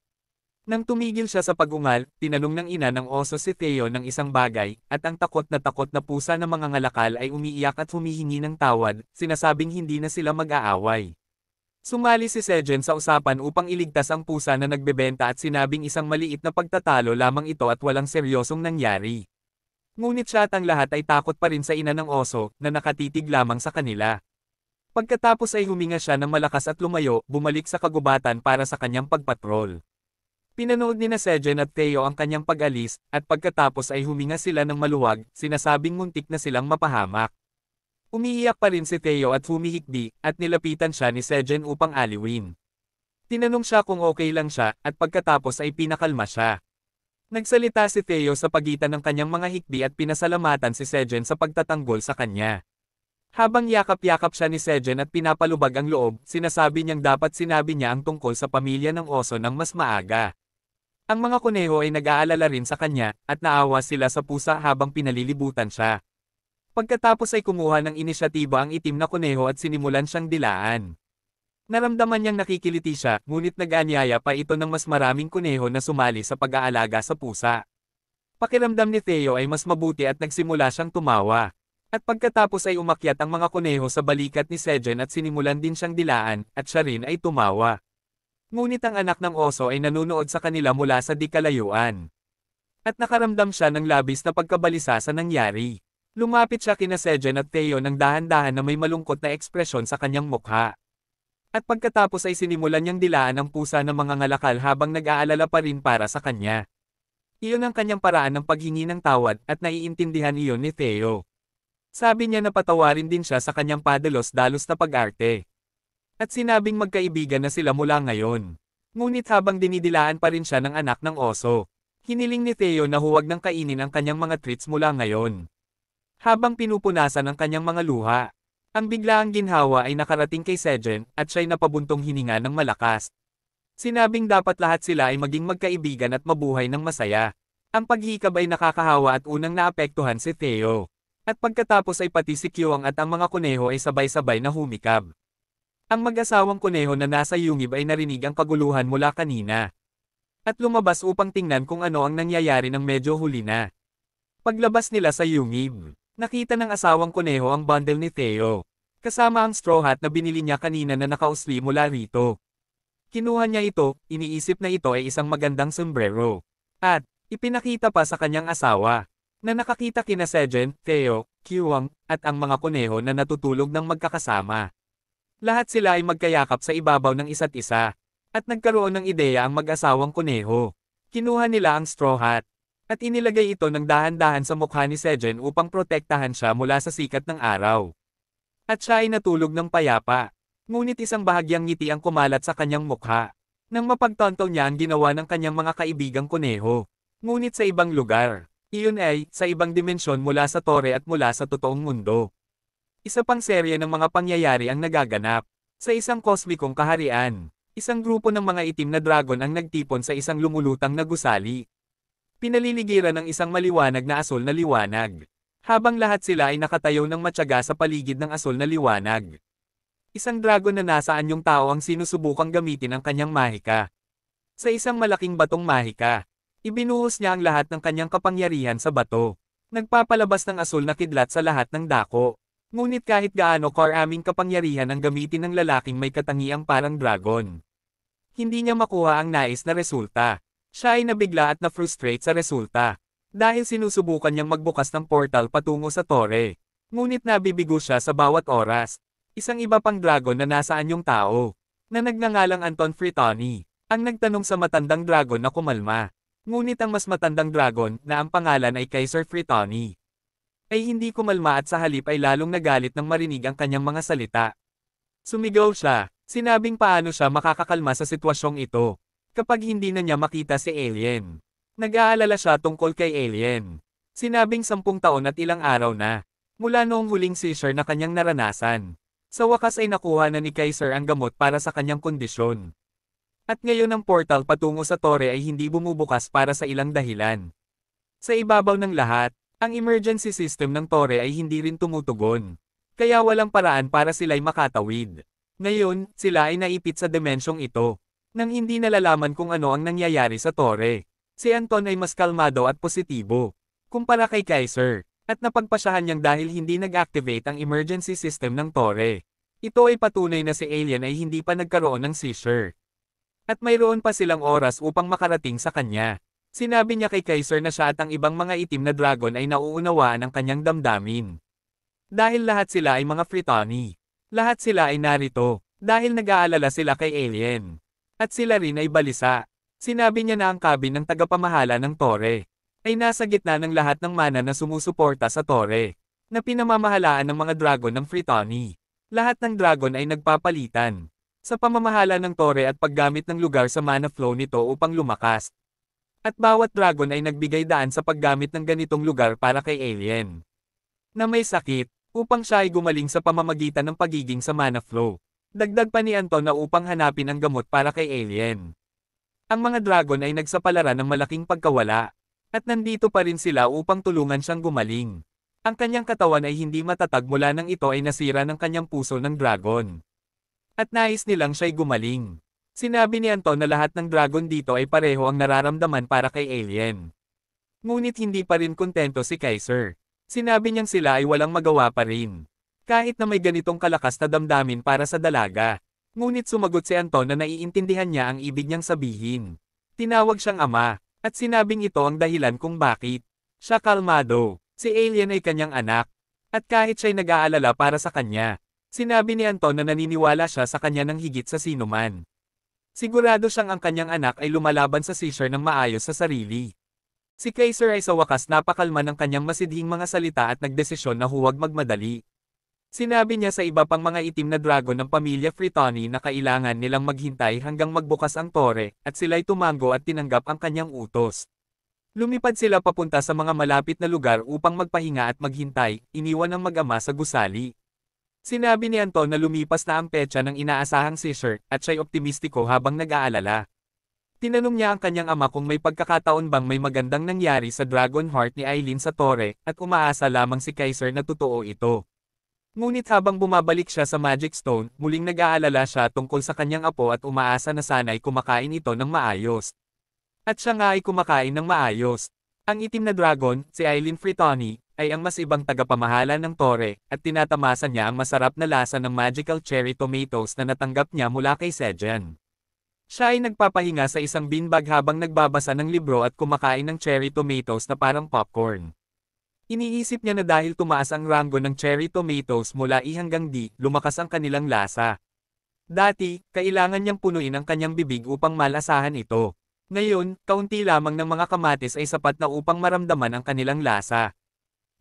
Nang tumigil siya sa pag-ungal, tinanong ng ina ng oso si Theo ng isang bagay, at ang takot na pusa ng mga ngalakal ay umiiyak at humihingi ng tawad, sinasabing hindi na sila mag-aaway. Sumali si Sejen sa usapan upang iligtas ang pusa na nagbebenta at sinabing isang maliit na pagtatalo lamang ito at walang seryosong nangyari. Ngunit siya at ang lahat ay takot pa rin sa ina ng oso, na nakatitig lamang sa kanila. Pagkatapos ay huminga siya ng malakas at lumayo, bumalik sa kagubatan para sa kanyang pagpatrol. Pinanood ni na Sejen at Theo ang kanyang pag-alis, at pagkatapos ay huminga sila ng maluwag, sinasabing muntik na silang mapahamak. Umiiyak pa rin si Theo at humihikbi, at nilapitan siya ni Sejen upang aliwin. Tinanong siya kung okay lang siya, at pagkatapos ay pinakalma siya. Nagsalita si Theo sa pagitan ng kanyang mga hikbi at pinasalamatan si Sejen sa pagtatanggol sa kanya. Habang yakap-yakap siya ni Sejen at pinapalubag ang loob, sinasabi niyang dapat sinabi niya ang tungkol sa pamilya ng oso ng mas maaga. Ang mga kuneho ay nag-aalala rin sa kanya, at naawa sila sa pusa habang pinalilibutan siya. Pagkatapos ay kumuha ng inisyatiba ang itim na kuneho at sinimulan siyang dilaan. Naramdaman niyang nakikiliti siya, ngunit nag-anyaya pa ito ng mas maraming kuneho na sumali sa pag-aalaga sa pusa. Pakiramdam ni Theo ay mas mabuti at nagsimula siyang tumawa. At pagkatapos ay umakyat ang mga kuneho sa balikat ni Sejen at sinimulan din siyang dilaan, at siya rin ay tumawa. Ngunit ang anak ng oso ay nanunood sa kanila mula sa di kalayuan. At nakaramdam siya ng labis na pagkabalisa sa nangyari. Lumapit siya kina Sejen at Theo ng dahan-dahan na may malungkot na ekspresyon sa kanyang mukha. At pagkatapos ay sinimulan niyang dilaan ang pusa ng mga ngalakal habang nag-aalala pa rin para sa kanya. Iyon ang kanyang paraan ng paghingi ng tawad, at naiintindihan iyon ni Theo. Sabi niya na patawarin din siya sa kanyang padalos-dalos na pag-arte. At sinabing magkaibigan na sila mula ngayon. Ngunit habang dinidilaan pa rin siya ng anak ng oso, hiniling ni Theo na huwag nang kainin ang kanyang mga treats mula ngayon. Habang pinupunasan ang kanyang mga luha, ang biglaang ginhawa ay nakarating kay Sejen, at siya'y napabuntong hininga ng malakas. Sinabing dapat lahat sila ay maging magkaibigan at mabuhay ng masaya. Ang paghikab ay nakakahawa at unang naapektuhan si Theo. At pagkatapos ay pati si Kyuang at ang mga kuneho ay sabay-sabay na humikab. Ang mag-asawang kuneho na nasa yungib ay narinig ang kaguluhan mula kanina. At lumabas upang tingnan kung ano ang nangyayari ng medyo huli na. Paglabas nila sa yungib, nakita ng asawang kuneho ang bundle ni Theo. Kasama ang straw hat na binili niya kanina na nakausli mula rito. Kinuha niya ito, iniisip na ito ay isang magandang sombrero. At, ipinakita pa sa kanyang asawa, na nakakita kina Sejen, Theo, Kyuang, at ang mga kuneho na natutulog ng magkakasama. Lahat sila ay magkayakap sa ibabaw ng isa't isa. At nagkaroon ng ideya ang mag-asawang kuneho. Kinuha nila ang straw hat. At inilagay ito ng dahan-dahan sa mukha ni Sejen upang protektahan siya mula sa sikat ng araw. At siya ay natulog ng payapa. Ngunit isang bahagyang ngiti ang kumalat sa kanyang mukha. Nang mapagtanto niya ang ginawa ng kanyang mga kaibigang kuneho. Ngunit sa ibang lugar. Iyon ay, sa ibang dimensyon mula sa tore at mula sa totoong mundo. Isa pang serye ng mga pangyayari ang nagaganap. Sa isang kosmikong kaharian, isang grupo ng mga itim na dragon ang nagtipon sa isang lumulutang na gusali. Pinaliligiran ng isang maliwanag na asul na liwanag. Habang lahat sila ay nakatayo ng matyaga sa paligid ng asul na liwanag. Isang dragon na nasa anyong tao ang sinusubukang gamitin ang kanyang mahika. Sa isang malaking batong mahika, ibinuhos niya ang lahat ng kanyang kapangyarihan sa bato. Nagpapalabas ng asul na kidlat sa lahat ng dako. Ngunit kahit gaano karaming kapangyarihan ang gamitin ng lalaking may katangiang parang dragon, hindi niya makuha ang nais na resulta. Siya ay nabigla at na-frustrate sa resulta. Dahil sinusubukan niyang magbukas ng portal patungo sa tore. Ngunit nabibigo siya sa bawat oras. Isang iba pang dragon na nasa anyong tao, na nagngangalang Anton Fritoni, ang nagtanong sa matandang dragon na kumalma. Ngunit ang mas matandang dragon, na ang pangalan ay Kaiser Fritoni, ay hindi kumalma at sa halip ay lalong nagalit nang marinig ang kanyang mga salita. Sumigaw siya, sinabing paano siya makakakalma sa sitwasyong ito, kapag hindi na niya makita si Alien. Nag-aalala siya tungkol kay Alien. Sinabing 10 taon at ilang araw na, mula noong huling seizure na kanyang naranasan. Sa wakas ay nakuha na ni Kaiser ang gamot para sa kanyang kondisyon. At ngayon ang portal patungo sa tore ay hindi bumubukas para sa ilang dahilan. Sa ibabaw ng lahat, ang emergency system ng tore ay hindi rin tumutugon. Kaya walang paraan para sila'y makatawid. Ngayon, sila ay naipit sa dimensyong ito. Nang hindi nalalaman kung ano ang nangyayari sa tore. Si Anton ay mas kalmado at positibo. Kumpara kay Kaiser. At napagpasyahan niyang dahil hindi nag-activate ang emergency system ng tore. Ito ay patunay na si Alien ay hindi pa nagkaroon ng seizure. At mayroon pa silang oras upang makarating sa kanya. Sinabi niya kay Kaiser na siya at ang ibang mga itim na dragon ay nauunawaan ang kanyang damdamin. Dahil lahat sila ay mga Fritoni. Lahat sila ay narito, dahil nag-aalala sila kay Alien. At sila rin ay balisa. Sinabi niya na ang cabin ng tagapamahala ng tore ay nasa gitna ng lahat ng mana na sumusuporta sa tore, na pinamamahalaan ng mga dragon ng Fritoni. Lahat ng dragon ay nagpapalitan sa pamamahala ng tore at paggamit ng lugar sa mana flow nito upang lumakas. At bawat dragon ay nagbigay daan sa paggamit ng ganitong lugar para kay Alien na may sakit, upang siya ay gumaling sa pamamagitan ng pagiging sa mana flow. Dagdag pa ni Anton na upang hanapin ang gamot para kay Alien. Ang mga dragon ay nagsapalaran ng malaking pagkawala, at nandito pa rin sila upang tulungan siyang gumaling. Ang kanyang katawan ay hindi matatag mula nang ito ay nasira ng kanyang puso ng dragon. At nais nilang siya'y gumaling. Sinabi ni Anton na lahat ng dragon dito ay pareho ang nararamdaman para kay Alien. Ngunit hindi pa rin kontento si Kaiser. Sinabi niyang sila ay walang magawa pa rin. Kahit na may ganitong kalakas na damdamin para sa dalaga. Ngunit sumagot si Anton na naiintindihan niya ang ibig niyang sabihin. Tinawag siyang ama, at sinabing ito ang dahilan kung bakit siya kalmado. Si Alien ay kanyang anak. At kahit siya'y nag-aalala para sa kanya, sinabi ni Anton na naniniwala siya sa kanya ng higit sa sinuman. Sigurado siyang ang kanyang anak ay lumalaban sa seizure ng maayos sa sarili. Si Kaiser ay sa wakas napakalma ng kanyang masidhing mga salita at nagdesisyon na huwag magmadali. Sinabi niya sa iba pang mga itim na dragon ng pamilya Fritoni na kailangan nilang maghintay hanggang magbukas ang tore, at sila'y tumango at tinanggap ang kanyang utos. Lumipad sila papunta sa mga malapit na lugar upang magpahinga at maghintay, iniwan ng mag-ama sa gusali. Sinabi ni Anton na lumipas na ang petsa ng inaasahang seizure, at siya'y optimistiko habang nag-aalala. Tinanong niya ang kanyang ama kung may pagkakataon bang may magandang nangyari sa Dragon Heart ni Aileen sa tore, at umaasa lamang si Kaiser na totoo ito. Ngunit habang bumabalik siya sa Magic Stone, muling nag-aalala siya tungkol sa kanyang apo at umaasa na sana'y kumakain ito ng maayos. At siya nga ay kumakain ng maayos. Ang itim na dragon, si Aileen Fritoni, ay ang mas ibang tagapamahala ng tore, at tinatamasa niya ang masarap na lasa ng magical cherry tomatoes na natanggap niya mula kay Sejan. Siya ay nagpapahinga sa isang beanbag habang nagbabasa ng libro at kumakain ng cherry tomatoes na parang popcorn. Iniisip niya na dahil tumaas ang rango ng cherry tomatoes mula E hanggang D, lumakas ang kanilang lasa. Dati, kailangan niyang punuin ang kanyang bibig upang malasahan ito. Ngayon, kaunti lamang ng mga kamatis ay sapat na upang maramdaman ang kanilang lasa.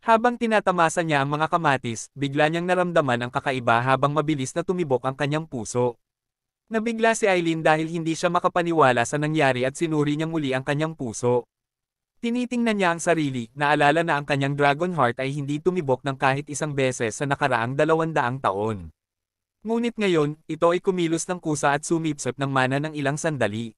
Habang tinatamasa niya ang mga kamatis, bigla niyang naramdaman ang kakaiba habang mabilis na tumibok ang kanyang puso. Nabigla si Aileen dahil hindi siya makapaniwala sa nangyari at sinuri niyang muli ang kanyang puso. Tinitingnan niya ang sarili, naalala na ang kanyang Dragon Heart ay hindi tumibok ng kahit isang beses sa nakaraang 200 taon. Ngunit ngayon, ito ay kumilos ng kusa at sumipsip ng mana ng ilang sandali.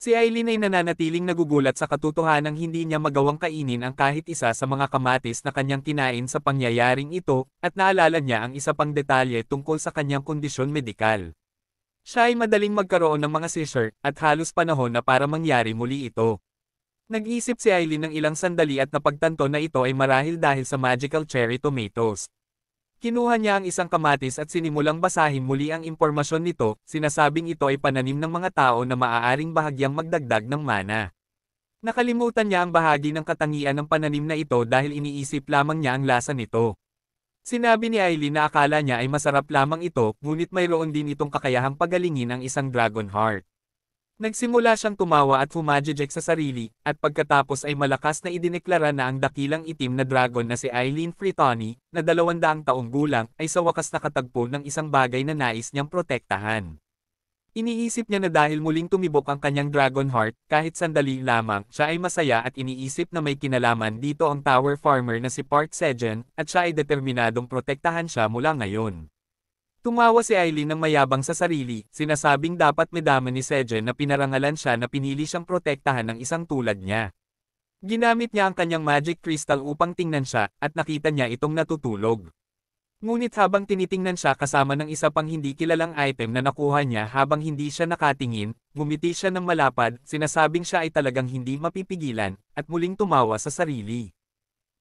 Si Aileen ay nananatiling nagugulat sa katotohanang hindi niya magawang kainin ang kahit isa sa mga kamatis na kanyang kinain sa pangyayaring ito, at naalala niya ang isa pang detalye tungkol sa kanyang kondisyon medikal. Siya ay madaling magkaroon ng mga seizure, at halos panahon na para mangyari muli ito. Nag-isip si Aileen ng ilang sandali at napagtanto na ito ay marahil dahil sa magical cherry tomatoes. Kinuha niya ang isang kamatis at sinimulang basahin muli ang impormasyon nito, sinasabing ito ay pananim ng mga tao na maaaring bahagyang magdagdag ng mana. Nakalimutan niya ang bahagi ng katangian ng pananim na ito dahil iniisip lamang niya ang lasa nito. Sinabi ni Aileen na akala niya ay masarap lamang ito, ngunit mayroon din itong kakayahang pagalingin ang isang Dragon Heart. Nagsimula siyang tumawa at humajijek sa sarili, at pagkatapos ay malakas na idineklara na ang dakilang itim na dragon na si Aileen Fritoni, na 200 taong gulang, ay sa wakas nakatagpo ng isang bagay na nais niyang protektahan. Iniisip niya na dahil muling tumibok ang kanyang Dragon Heart, kahit sandali lamang, siya ay masaya at iniisip na may kinalaman dito ang Tower Farmer na si Park Sejan, at siya ay determinadong protektahan siya mula ngayon. Tumawa si Aileen ng mayabang sa sarili, sinasabing dapat medama ni Sejen na pinarangalan siya na pinili siyang protektahan ng isang tulad niya. Ginamit niya ang kanyang magic crystal upang tingnan siya, at nakita niya itong natutulog. Ngunit habang tinitingnan siya kasama ng isa pang hindi kilalang item na nakuha niya habang hindi siya nakatingin, ngumiti siya ng malapad, sinasabing siya ay talagang hindi mapipigilan, at muling tumawa sa sarili.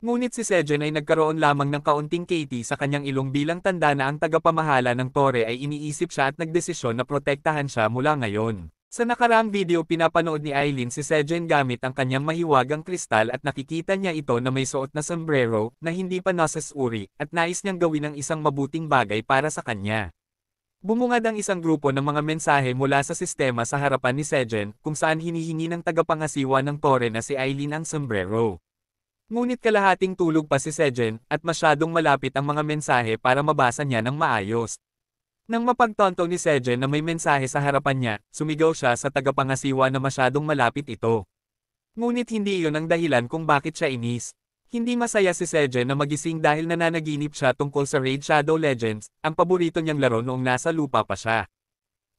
Ngunit si Sejen ay nagkaroon lamang ng kaunting kati sa kanyang ilong bilang tanda na ang tagapamahala ng tore ay iniisip siya at nagdesisyon na protektahan siya mula ngayon. Sa nakaraang video pinapanood ni Aileen si Sejen gamit ang kanyang mahiwagang kristal at nakikita niya ito na may suot na sombrero na hindi pa nasasuri at nais niyang gawin ang isang mabuting bagay para sa kanya. Bumungad ang isang grupo ng mga mensahe mula sa sistema sa harapan ni Sejen kung saan hinihingi ng tagapangasiwa ng tore na si Aileen ang sombrero. Ngunit kalahating tulog pa si Sejen, at masyadong malapit ang mga mensahe para mabasa niya ng maayos. Nang mapagtanto ni Sejen na may mensahe sa harapan niya, sumigaw siya sa tagapangasiwa na masyadong malapit ito. Ngunit hindi iyon ang dahilan kung bakit siya inis. Hindi masaya si Sejen na magising dahil nananaginip siya tungkol sa Raid Shadow Legends, ang paborito niyang laro noong nasa lupa pa siya.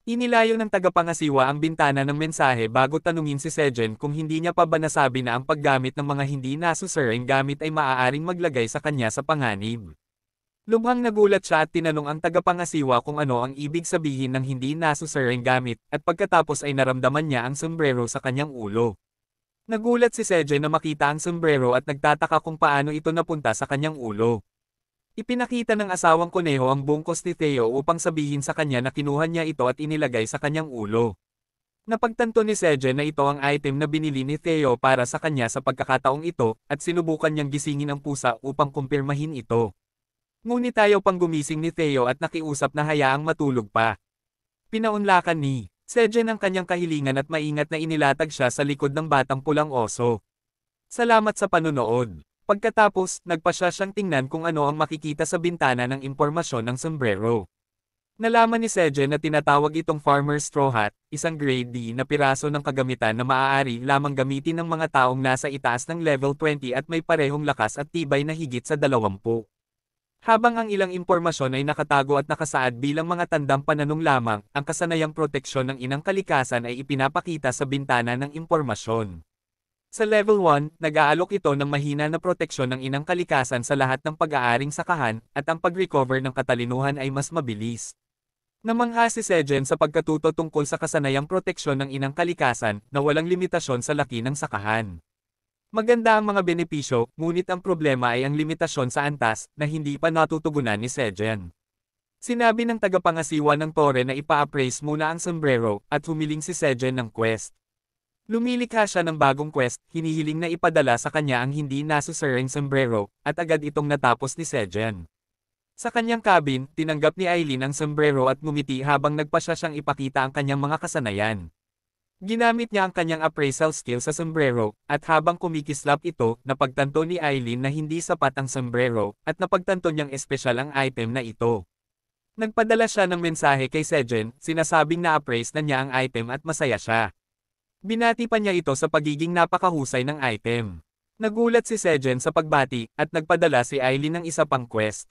Inilayo ng tagapangasiwa ang bintana ng mensahe bago tanungin si Sejen kung hindi niya pa ba nasabi na ang paggamit ng mga hindi nasusuring gamit ay maaaring maglagay sa kanya sa panganib. Lubhang nagulat siya at tinanong ang tagapangasiwa kung ano ang ibig sabihin ng hindi nasusuring gamit, at pagkatapos ay naramdaman niya ang sombrero sa kanyang ulo. Nagulat si Sejen na makita ang sombrero at nagtataka kung paano ito napunta sa kanyang ulo. Ipinakita ng asawang kuneho ang bungkos ni Theo upang sabihin sa kanya na kinuha niya ito at inilagay sa kanyang ulo. Napagtanto ni Sejen na ito ang item na binili ni Theo para sa kanya sa pagkakataong ito, at sinubukan niyang gisingin ang pusa upang kumpirmahin ito. Ngunit ayaw pang gumising ni Theo at nakiusap na hayaang matulog pa. Pinaunlakan ni Sejen ang kanyang kahilingan at maingat na inilatag siya sa likod ng batang pulang oso. Salamat sa panunood. Pagkatapos, nagpasya siyang tingnan kung ano ang makikita sa bintana ng impormasyon ng sombrero. Nalaman ni Sejen na tinatawag itong Farmer's Straw Hat, isang grade D na piraso ng kagamitan na maaari lamang gamitin ng mga taong nasa itaas ng level 20 at may parehong lakas at tibay na higit sa 20. Habang ang ilang impormasyon ay nakatago at nakasaad bilang mga tandang pananong lamang, ang kasanayang proteksyon ng inang kalikasan ay ipinapakita sa bintana ng impormasyon. Sa level 1, nag-aalok ito ng mahina na proteksyon ng inang kalikasan sa lahat ng pag-aaring sakahan, at ang pag-recover ng katalinuhan ay mas mabilis. Namangha si Sejen sa pagkatuto tungkol sa kasanayang proteksyon ng inang kalikasan, na walang limitasyon sa laki ng sakahan. Maganda ang mga benepisyo, ngunit ang problema ay ang limitasyon sa antas, na hindi pa natutugunan ni Sejen. Sinabi ng tagapangasiwa ng tore na ipa-appraise muna ang sombrero, at humiling si Sejen ng quest. Lumilikha siya ng bagong quest, hinihiling na ipadala sa kanya ang hindi nasusuring sombrero, at agad itong natapos ni Sejen. Sa kanyang cabin, tinanggap ni Aileen ang sombrero at ngumiti habang nagpasya siyang ipakita ang kanyang mga kasanayan. Ginamit niya ang kanyang appraisal skill sa sombrero, at habang kumikislap ito, napagtanto ni Aileen na hindi sapat ang sombrero, at napagtanto niyang espesyal ang item na ito. Nagpadala siya ng mensahe kay Sejen, sinasabing na-appraise na niya ang item at masaya siya. Binati pa niya ito sa pagiging napakahusay ng item. Nagulat si Sejen sa pagbati, at nagpadala si Aileen ng isa pang quest.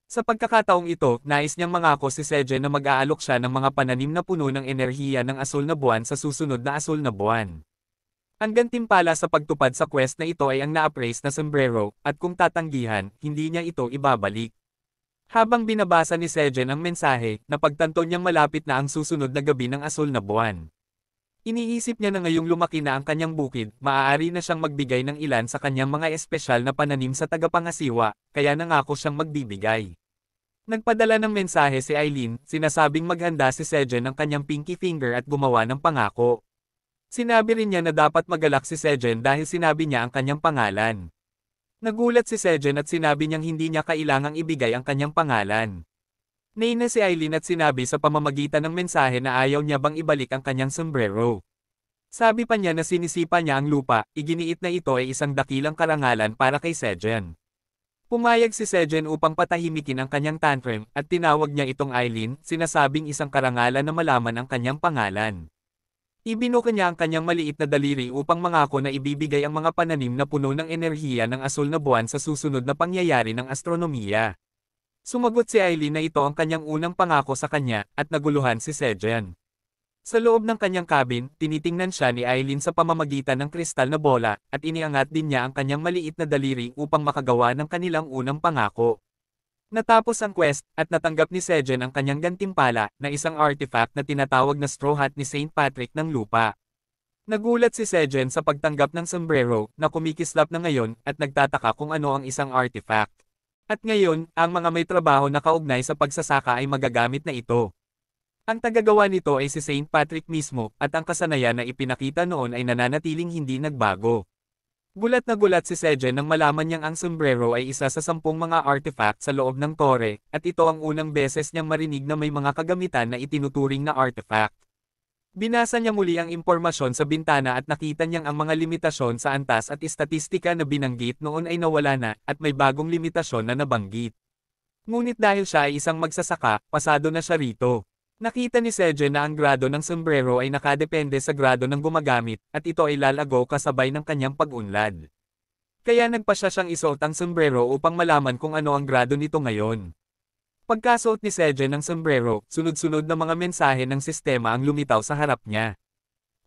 Sa pagkakataong ito, nais niyang mangako si Sejen na mag-aalok siya ng mga pananim na puno ng enerhiya ng asul na buwan sa susunod na asul na buwan. Ang gantimpala sa pagtupad sa quest na ito ay ang na-appraise na sombrero, at kung tatanggihan, hindi niya ito ibabalik. Habang binabasa ni Sejen ang mensahe, napagtanto niyang malapit na ang susunod na gabi ng asul na buwan. Iniisip niya na ngayong lumaki na ang kanyang bukid, maaari na siyang magbigay ng ilan sa kanyang mga espesyal na pananim sa tagapangasiwa, kaya nangako siyang magbibigay. Nagpadala ng mensahe si Aileen, sinasabing maghanda si Sejen ng kanyang pinky finger at gumawa ng pangako. Sinabi rin niya na dapat magalak si Sejen dahil sinabi niya ang kanyang pangalan. Nagulat si Sejen at sinabi niyang hindi niya kailangang ibigay ang kanyang pangalan. Nainis si Aileen at sinabi sa pamamagitan ng mensahe na ayaw niya bang ibalik ang kanyang sombrero. Sabi pa niya na sinisipa niya ang lupa, iginiit na ito ay isang dakilang karangalan para kay Sejen. Pumayag si Sejen upang patahimikin ang kanyang tantrum, at tinawag niya itong Aileen, sinasabing isang karangalan na malaman ang kanyang pangalan. Ibinuka niya ang kanyang maliit na daliri upang mangako na ibibigay ang mga pananim na puno ng enerhiya ng asul na buwan sa susunod na pangyayari ng astronomiya. Sumagot si Aileen na ito ang kanyang unang pangako sa kanya, at naguluhan si Sejan. Sa loob ng kanyang cabin, tinitingnan siya ni Aileen sa pamamagitan ng kristal na bola, at iniangat din niya ang kanyang maliit na daliri upang makagawa ng kanilang unang pangako. Natapos ang quest, at natanggap ni Sejan ang kanyang gantimpala, na isang artifact na tinatawag na Straw Hat ni Saint Patrick ng lupa. Nagulat si Sejan sa pagtanggap ng sombrero, na kumikislap na ngayon, at nagtataka kung ano ang isang artifact. At ngayon, ang mga may trabaho na kaugnay sa pagsasaka ay magagamit na ito. Ang tagagawa nito ay si Saint Patrick mismo, at ang kasanayan na ipinakita noon ay nananatiling hindi nagbago. Gulat na gulat si Sejan nang malaman niyang ang sombrero ay isa sa 10 mga artifact sa loob ng tore, at ito ang unang beses niyang marinig na may mga kagamitan na itinuturing na artifact. Binasa niya muli ang impormasyon sa bintana at nakita niyang ang mga limitasyon sa antas at istatistika na binanggit noon ay nawala na, at may bagong limitasyon na nabanggit. Ngunit dahil siya ay isang magsasaka, pasado na siya rito. Nakita ni Sejan na ang grado ng sombrero ay nakadepende sa grado ng gumagamit, at ito ay lalago kasabay ng kanyang pag-unlad. Kaya nagpasya siyang isuot ang sombrero upang malaman kung ano ang grado nito ngayon. Pagkasuot ni Sejan ng sombrero, sunod-sunod na mga mensahe ng sistema ang lumitaw sa harap niya.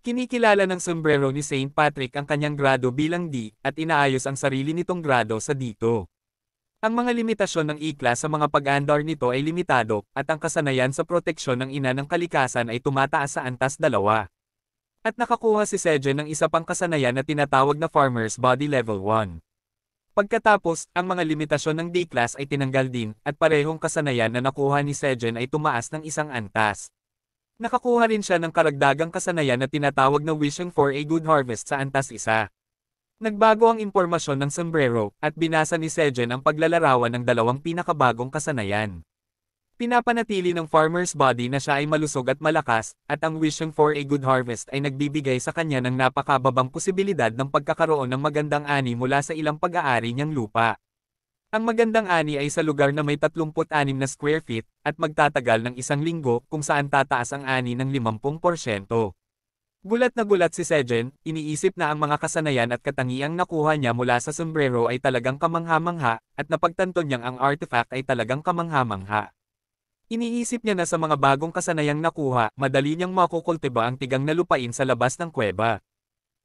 Kinikilala ng sombrero ni Saint Patrick ang kanyang grado bilang D, at inaayos ang sarili nitong grado sa dito. Ang mga limitasyon ng E-class sa mga pag-andar nito ay limitado, at ang kasanayan sa proteksyon ng ina ng kalikasan ay tumataas sa antas 2. At nakakuha si Sejan ng isa pang kasanayan na tinatawag na Farmer's Body Level 1. Pagkatapos, ang mga limitasyon ng D-class ay tinanggal din, at parehong kasanayan na nakuha ni Sejan ay tumaas ng isang antas. Nakakuha rin siya ng karagdagang kasanayan na tinatawag na Wishing for a Good Harvest sa antas 1. Nagbago ang impormasyon ng sombrero, at binasa ni Sejan ang paglalarawan ng dalawang pinakabagong kasanayan. Pinapanatili ng farmer's body na siya ay malusog at malakas, at ang Wishing for a Good Harvest ay nagbibigay sa kanya ng napakababang posibilidad ng pagkakaroon ng magandang ani mula sa ilang pag-aari niyang lupa. Ang magandang ani ay sa lugar na may 36 na square feet, at magtatagal ng 1 linggo kung saan tataas ang ani ng 50%. Gulat na gulat si Sejan, iniisip na ang mga kasanayan at katangiang nakuha niya mula sa sombrero ay talagang kamangha-mangha, at napagtanto niyang ang artifact ay talagang kamangha-mangha. Iniisip niya na sa mga bagong kasanayang nakuha, madali niyang makukultiba ang tigang na lupain sa labas ng kuweba.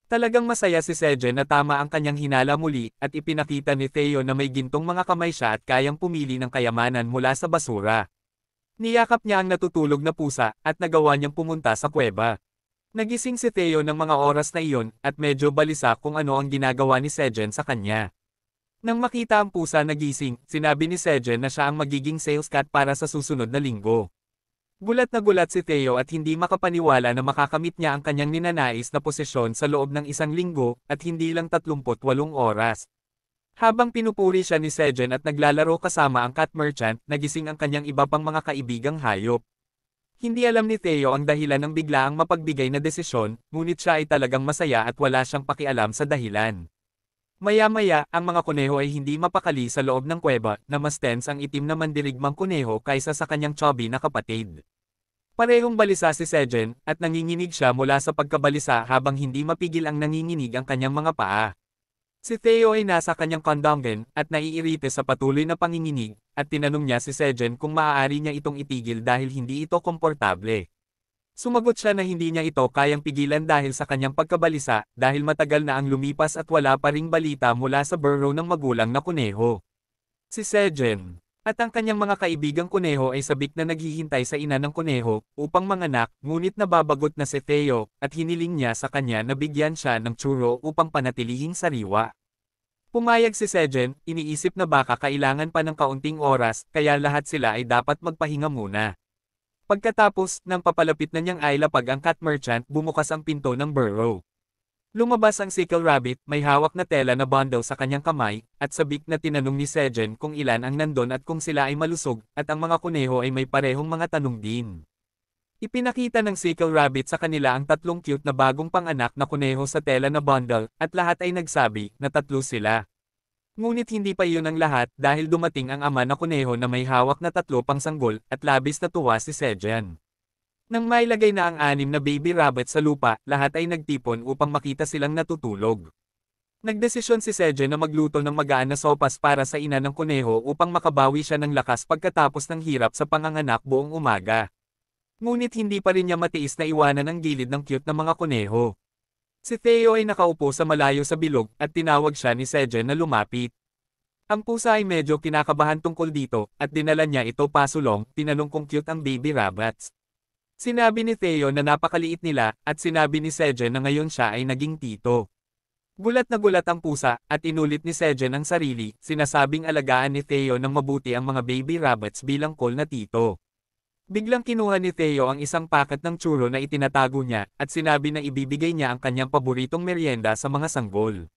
Talagang masaya si Sejan na tama ang kanyang hinala muli, at ipinakita ni Theo na may gintong mga kamay siya at kayang pumili ng kayamanan mula sa basura. Niyakap niya ang natutulog na pusa, at nagawa niyang pumunta sa kuweba. Nagising si Theo ng mga oras na iyon, at medyo balisa kung ano ang ginagawa ni Sejan sa kanya. Nang makita ang pusa na gising, sinabi ni Sejan na siya ang magiging sales cat para sa susunod na linggo. Gulat na gulat si Theo at hindi makapaniwala na makakamit niya ang kanyang ninanais na posisyon sa loob ng 1 linggo, at hindi lang 38 oras. Habang pinupuri siya ni Sejan at naglalaro kasama ang cat merchant, nagising ang kanyang iba pang mga kaibigang hayop. Hindi alam ni Theo ang dahilan ng biglaang mapagbigay na desisyon, ngunit siya ay talagang masaya at wala siyang pakialam sa dahilan. Maya-maya, ang mga kuneho ay hindi mapakali sa loob ng kuweba, na mas tense ang itim na mandirigmang kuneho kaysa sa kanyang chubby na kapatid. Parehong balisa si Sejan, at nanginginig siya mula sa pagkabalisa habang hindi mapigil ang nanginginig ang kanyang mga paa. Si Theo ay nasa kanyang kondongen, at naiirite sa patuloy na panginginig, at tinanong niya si Sejan kung maaari niya itong itigil dahil hindi ito komportable. Sumagot siya na hindi niya ito kayang pigilan dahil sa kanyang pagkabalisa, dahil matagal na ang lumipas at wala pa ring balita mula sa burrow ng magulang na kuneho. Si Sejan at ang kanyang mga kaibigang kuneho ay sabik na naghihintay sa ina ng kuneho upang manganak, ngunit nababagot na si Theo, at hiniling niya sa kanya na bigyan siya ng churro upang panatilihing sariwa. Pumayag si Sejan, iniisip na baka kailangan pa ng kaunting oras, kaya lahat sila ay dapat magpahinga muna. Pagkatapos, nang papalapit na niyang ailapag ang cat merchant, bumukas ang pinto ng burrow. Lumabas ang sickle rabbit, may hawak na tela na bundle sa kanyang kamay, at sabik na tinanong ni Sejan kung ilan ang nandon at kung sila ay malusog, at ang mga kuneho ay may parehong mga tanong din. Ipinakita ng sickle rabbit sa kanila ang 3 cute na bagong panganak na kuneho sa tela na bundle, at lahat ay nagsabi na 3 sila. Ngunit hindi pa iyon ang lahat dahil dumating ang ama na kuneho na may hawak na 3 pang sanggol, at labis na tuwa si Sejan. Nang mailagay na ang 6 na baby rabbit sa lupa, lahat ay nagtipon upang makita silang natutulog. Nagdesisyon si Sejen na magluto ng magaan na sopas para sa ina ng kuneho upang makabawi siya ng lakas pagkatapos ng hirap sa panganganak buong umaga. Ngunit hindi pa rin niya matiis na iwanan ang gilid ng cute na mga kuneho. Si Theo ay nakaupo sa malayo sa bilog at tinawag siya ni Sejen na lumapit. Ang pusa ay medyo kinakabahan tungkol dito at dinala niya ito pasulong, tinanong kung cute ang baby rabbits. Sinabi ni Theo na napakaliit nila at sinabi ni Sejen na ngayon siya ay naging tito. Gulat na gulat ang pusa at inulit ni Sejen ang sarili, sinasabing alagaan ni Theo ng mabuti ang mga baby rabbits bilang cool na tito. Biglang kinuha ni Theo ang isang packet ng churro na itinatago niya at sinabi na ibibigay niya ang kanyang paboritong merienda sa mga sanggol.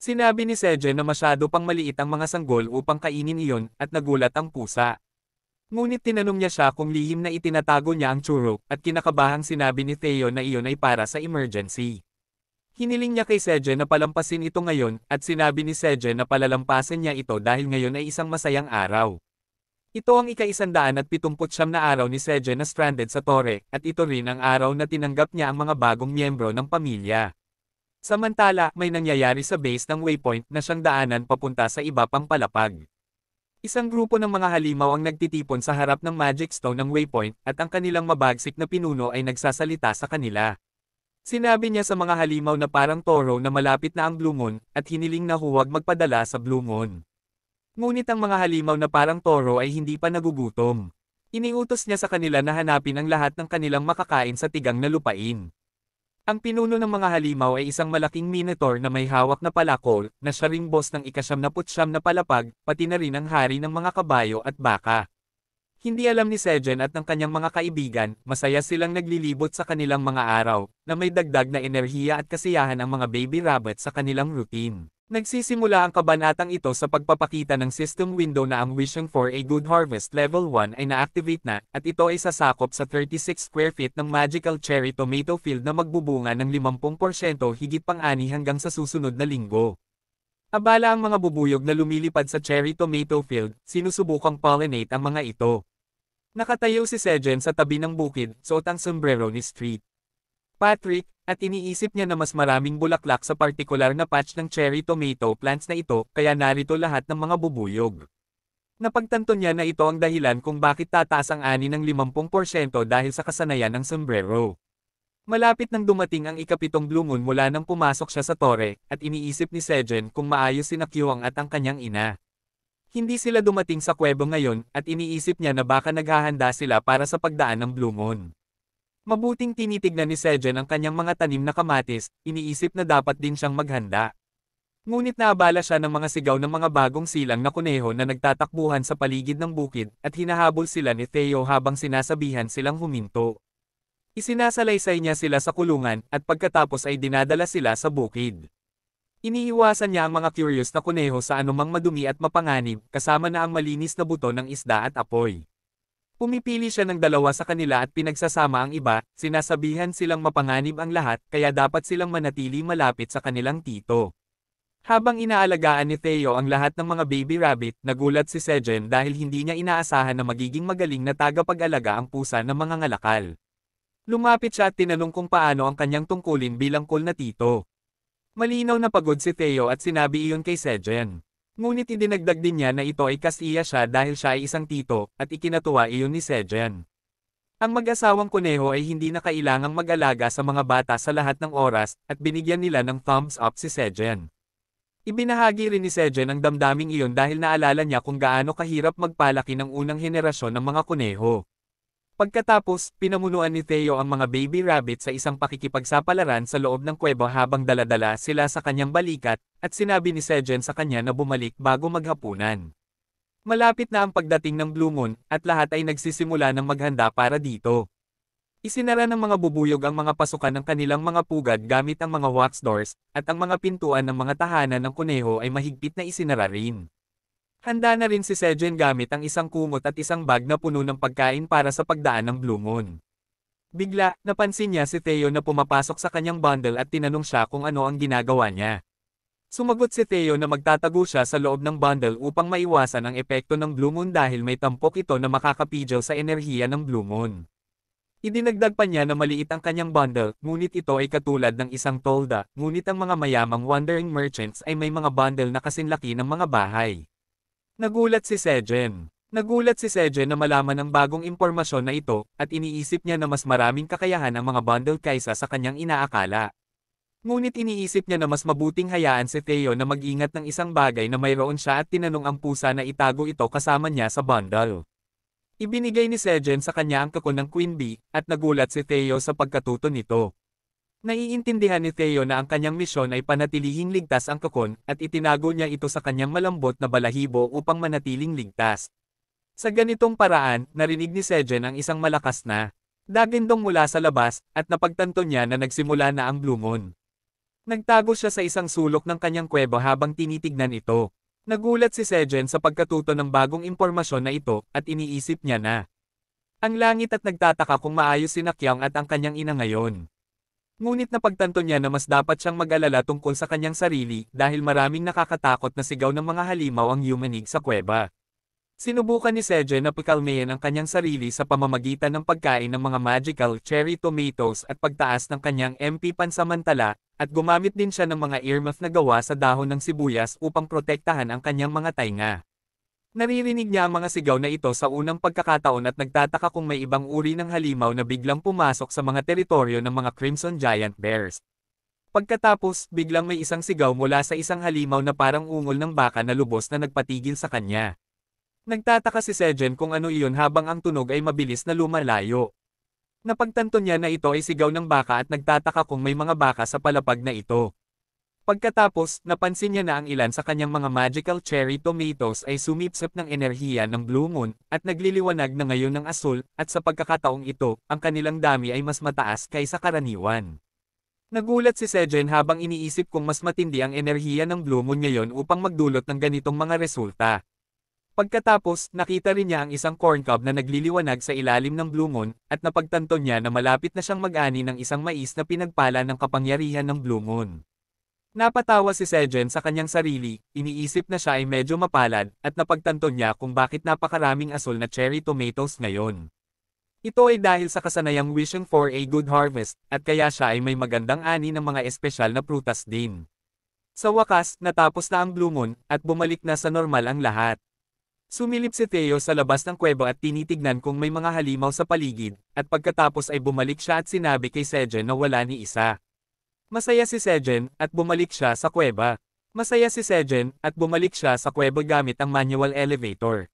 Sinabi ni Sejen na masyado pang maliit ang mga sanggol upang kainin iyon at nagulat ang pusa. Ngunit tinanong niya siya kung lihim na itinatago niya ang churro at kinakabahang sinabi ni Theo na iyon ay para sa emergency. Hiniling niya kay Sejen na palampasin ito ngayon at sinabi ni Sejen na palalampasin niya ito dahil ngayon ay isang masayang araw. Ito ang ika-179 na araw ni Sejen na stranded sa tore, at ito rin ang araw na tinanggap niya ang mga bagong miyembro ng pamilya. Samantala, may nangyayari sa base ng waypoint na siyang daanan papunta sa iba pang palapag. Isang grupo ng mga halimaw ang nagtitipon sa harap ng magic stone ng waypoint at ang kanilang mabagsik na pinuno ay nagsasalita sa kanila. Sinabi niya sa mga halimaw na parang toro na malapit na ang Blue Moon at hiniling na huwag magpadala sa Blue Moon. Ngunit ang mga halimaw na parang toro ay hindi pa nagugutom. Iniutos niya sa kanila na hanapin ang lahat ng kanilang makakain sa tigang na lupain. Ang pinuno ng mga halimaw ay isang malaking minotaur na may hawak na palakol, na siya ring boss ng ika-79 na palapag, pati na rin ang hari ng mga kabayo at baka. Hindi alam ni Sejen at ng kanyang mga kaibigan, masaya silang naglilibot sa kanilang mga araw, na may dagdag na enerhiya at kasiyahan ang mga baby rabbit sa kanilang routine. Nagsisimula ang kabanatang ito sa pagpapakita ng system window na ang Wishing for a Good Harvest Level 1 ay na-activate na, at ito ay sasakop sa 36 square feet ng Magical Cherry Tomato Field na magbubunga ng 50% higit pang ani hanggang sa susunod na linggo. Abala ang mga bubuyog na lumilipad sa Cherry Tomato Field, sinusubukang pollinate ang mga ito. Nakatayo si Sejen sa tabi ng bukid, suot ang sombrero ni Street Patrick, at iniisip niya na mas maraming bulaklak sa partikular na patch ng cherry tomato plants na ito, kaya narito lahat ng mga bubuyog. Napagtanto niya na ito ang dahilan kung bakit tataas ang ani ng 50% dahil sa kasanayan ng sombrero. Malapit nang dumating ang ika-7 Blue Moon mula nang pumasok siya sa tore, at iniisip ni Sejen kung maayos sina Kyuang at ang kanyang ina. Hindi sila dumating sa kuwebo ngayon, at iniisip niya na baka naghahanda sila para sa pagdaan ng Blue Moon. Mabuting tinitignan ni Sejen ang kanyang mga tanim na kamatis, iniisip na dapat din siyang maghanda. Ngunit naabala siya ng mga sigaw ng mga bagong silang na kuneho na nagtatakbuhan sa paligid ng bukid, at hinahabol sila ni Theo habang sinasabihan silang huminto. Isinasalaysay niya sila sa kulungan, at pagkatapos ay dinadala sila sa bukid. Iniiwasan niya ang mga curious na kuneho sa anumang madumi at mapanganib, kasama na ang malinis na buto ng isda at apoy. Pumipili siya ng 2 sa kanila at pinagsasama ang iba, sinasabihan silang mapanganib ang lahat, kaya dapat silang manatili malapit sa kanilang tito. Habang inaalagaan ni Theo ang lahat ng mga baby rabbit, nagulat si Sejen dahil hindi niya inaasahan na magiging magaling na tagapag-alaga ang pusa ng mga ngalakal. Lumapit siya at tinanong kung paano ang kanyang tungkulin bilang cool na tito. Malinaw na pagod si Theo at sinabi iyon kay Sejen. Ngunit idinagdag din niya na ito ay kasiya siya dahil siya ay isang tito, at ikinatuwa iyon ni Sejen. Ang mag-asawang kuneho ay hindi na kailangang mag-alaga sa mga bata sa lahat ng oras, at binigyan nila ng thumbs up si Sejen. Ibinahagi rin ni Sejen ang damdaming iyon dahil naalala niya kung gaano kahirap magpalaki ng unang henerasyon ng mga kuneho. Pagkatapos, pinamunuan ni Theo ang mga baby rabbit sa isang pakikipagsapalaran sa loob ng kuweba habang daladala sila sa kanyang balikat, at sinabi ni Sejen sa kanya na bumalik bago maghapunan. Malapit na ang pagdating ng Blue Moon, at lahat ay nagsisimula ng maghanda para dito. Isinara ng mga bubuyog ang mga pasukan ng kanilang mga pugad gamit ang mga wax doors, at ang mga pintuan ng mga tahanan ng kuneho ay mahigpit na isinara rin. Handa na rin si Sejen gamit ang isang kumot at isang bag na puno ng pagkain para sa pagdaan ng Blue Moon. Bigla, napansin niya si Theo na pumapasok sa kanyang bundle at tinanong siya kung ano ang ginagawa niya. Sumagot si Theo na magtatago siya sa loob ng bundle upang maiwasan ang epekto ng Blue Moon dahil may tampok ito na makakapidyaw sa enerhiya ng Blue Moon. Idinagdag pa niya na maliit ang kanyang bundle, ngunit ito ay katulad ng isang tolda, ngunit ang mga mayamang wandering merchants ay may mga bundle na kasinlaki ng mga bahay. Nagulat si Sejen. Nagulat si Sejen na malaman ang bagong impormasyon na ito, at iniisip niya na mas maraming kakayahan ang mga bundle kaysa sa kanyang inaakala. Ngunit iniisip niya na mas mabuting hayaan si Theo na mag-ingat ng isang bagay na mayroon siya at tinanong ang pusa na itago ito kasama niya sa bundle. Ibinigay ni Sejen sa kanya ang kakon ng Queen Bee, at nagulat si Theo sa pagkatuto nito. Naiintindihan ni Theo na ang kanyang misyon ay panatilihing ligtas ang kakon, at itinago niya ito sa kanyang malambot na balahibo upang manatiling ligtas. Sa ganitong paraan, narinig ni Sejen ang isang malakas na dagindong mula sa labas, at napagtanto niya na nagsimula na ang Blue Moon. Nagtago siya sa isang sulok ng kanyang kuweba habang tinitignan ito. Nagulat si Sejen sa pagkatuto ng bagong impormasyon na ito, at iniisip niya na ang langit at nagtataka kung maayos si Nakyang at ang kanyang ina ngayon. Ngunit napagtanto niya na mas dapat siyang mag-alala tungkol sa kanyang sarili dahil maraming nakakatakot na sigaw ng mga halimaw ang yumanig sa kuweba. Sinubukan ni Sejen na pakalmayan ang kanyang sarili sa pamamagitan ng pagkain ng mga magical cherry tomatoes at pagtaas ng kanyang MP pansamantala, at gumamit din siya ng mga earmuff na gawa sa dahon ng sibuyas upang protektahan ang kanyang mga tainga. Naririnig niya ang mga sigaw na ito sa unang pagkakataon at nagtataka kung may ibang uri ng halimaw na biglang pumasok sa mga teritoryo ng mga Crimson Giant Bears. Pagkatapos, biglang may isang sigaw mula sa isang halimaw na parang ungol ng baka na lubos na nagpatigil sa kanya. Nagtataka si Sejen kung ano iyon habang ang tunog ay mabilis na lumalayo. Napagtanto niya na ito ay sigaw ng baka at nagtataka kung may mga baka sa palapag na ito. Pagkatapos, napansin niya na ang ilan sa kanyang mga magical cherry tomatoes ay sumipsip ng enerhiya ng Blue Moon, at nagliliwanag na ngayon ng asul, at sa pagkakataong ito, ang kanilang dami ay mas mataas kaysa karaniwan. Nagulat si Sejen habang iniisip kung mas matindi ang enerhiya ng Blue Moon ngayon upang magdulot ng ganitong mga resulta. Pagkatapos, nakita rin niya ang isang corn cob na nagliliwanag sa ilalim ng Blue Moon, at napagtanto niya na malapit na siyang mag-ani ng isang mais na pinagpala ng kapangyarihan ng Blue Moon. Napatawa si Sejen sa kanyang sarili, iniisip na siya ay medyo mapalad, at napagtanto niya kung bakit napakaraming asul na cherry tomatoes ngayon. Ito ay dahil sa kasanayang wishing for a good harvest, at kaya siya ay may magandang ani ng mga espesyal na prutas din. Sa wakas, natapos na ang Blue Moon, at bumalik na sa normal ang lahat. Sumilip si Theo sa labas ng kuweba at tinitignan kung may mga halimaw sa paligid, at pagkatapos ay bumalik siya at sinabi kay Sejen na wala ni isa. Masaya si Sejen, at bumalik siya sa kuweba. Masaya si Sejen, at bumalik siya sa kuweba gamit ang manual elevator.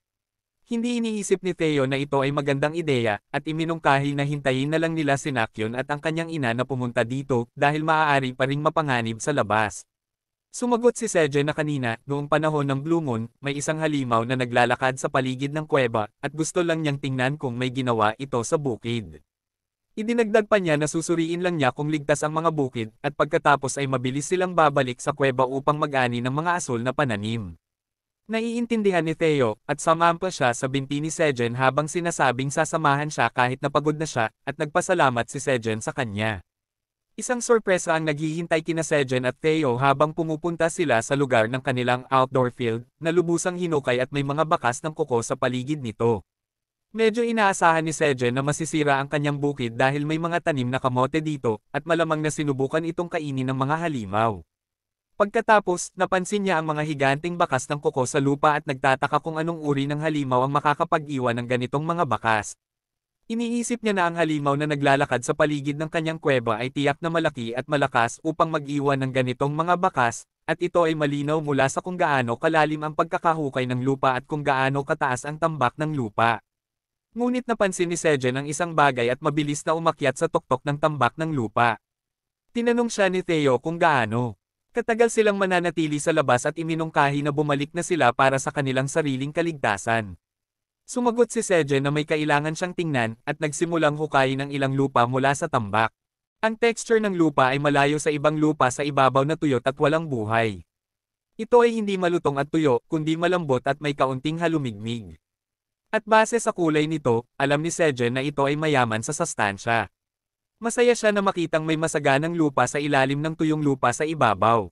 Hindi iniisip ni Theo na ito ay magandang ideya, at iminungkahi na hintayin na lang nila si Nakyon at ang kanyang ina na pumunta dito, dahil maaari pa ring mapanganib sa labas. Sumagot si Sejen na kanina, noong panahon ng Blue Moon, may isang halimaw na naglalakad sa paligid ng kuweba, at gusto lang niyang tingnan kung may ginawa ito sa bukid. Idinagdag pa niya na susuriin lang niya kung ligtas ang mga bukid, at pagkatapos ay mabilis silang babalik sa kuweba upang mag-ani ng mga asul na pananim. Naiintindihan ni Theo, at sumampa siya sa binti ni Sejen habang sinasabing sasamahan siya kahit napagod na siya, at nagpasalamat si Sejen sa kanya. Isang sorpresa ang naghihintay kina Sejen at Theo habang pumupunta sila sa lugar ng kanilang outdoor field, na lubusang hinukay at may mga bakas ng kuko sa paligid nito. Medyo inaasahan ni Sejen na masisira ang kanyang bukid dahil may mga tanim na kamote dito, at malamang na sinubukan itong kainin ng mga halimaw. Pagkatapos, napansin niya ang mga higanting bakas ng kuko sa lupa at nagtataka kung anong uri ng halimaw ang makakapag-iwan ng ganitong mga bakas. Iniisip niya na ang halimaw na naglalakad sa paligid ng kanyang kuweba ay tiyak na malaki at malakas upang mag-iwan ng ganitong mga bakas, at ito ay malinaw mula sa kung gaano kalalim ang pagkakahukay ng lupa at kung gaano kataas ang tambak ng lupa. Ngunit napansin ni Sejen ang isang bagay at mabilis na umakyat sa tuktok ng tambak ng lupa. Tinanong siya ni Theo kung gaano katagal silang mananatili sa labas at iminungkahi na bumalik na sila para sa kanilang sariling kaligtasan. Sumagot si Sejen na may kailangan siyang tingnan, at nagsimulang hukayin ng ilang lupa mula sa tambak. Ang texture ng lupa ay malayo sa ibang lupa sa ibabaw na tuyot at walang buhay. Ito ay hindi malutong at tuyo, kundi malambot at may kaunting halumigmig. At base sa kulay nito, alam ni Sejen na ito ay mayaman sa sustansya. Masaya siya na makitang may masaganang lupa sa ilalim ng tuyong lupa sa ibabaw.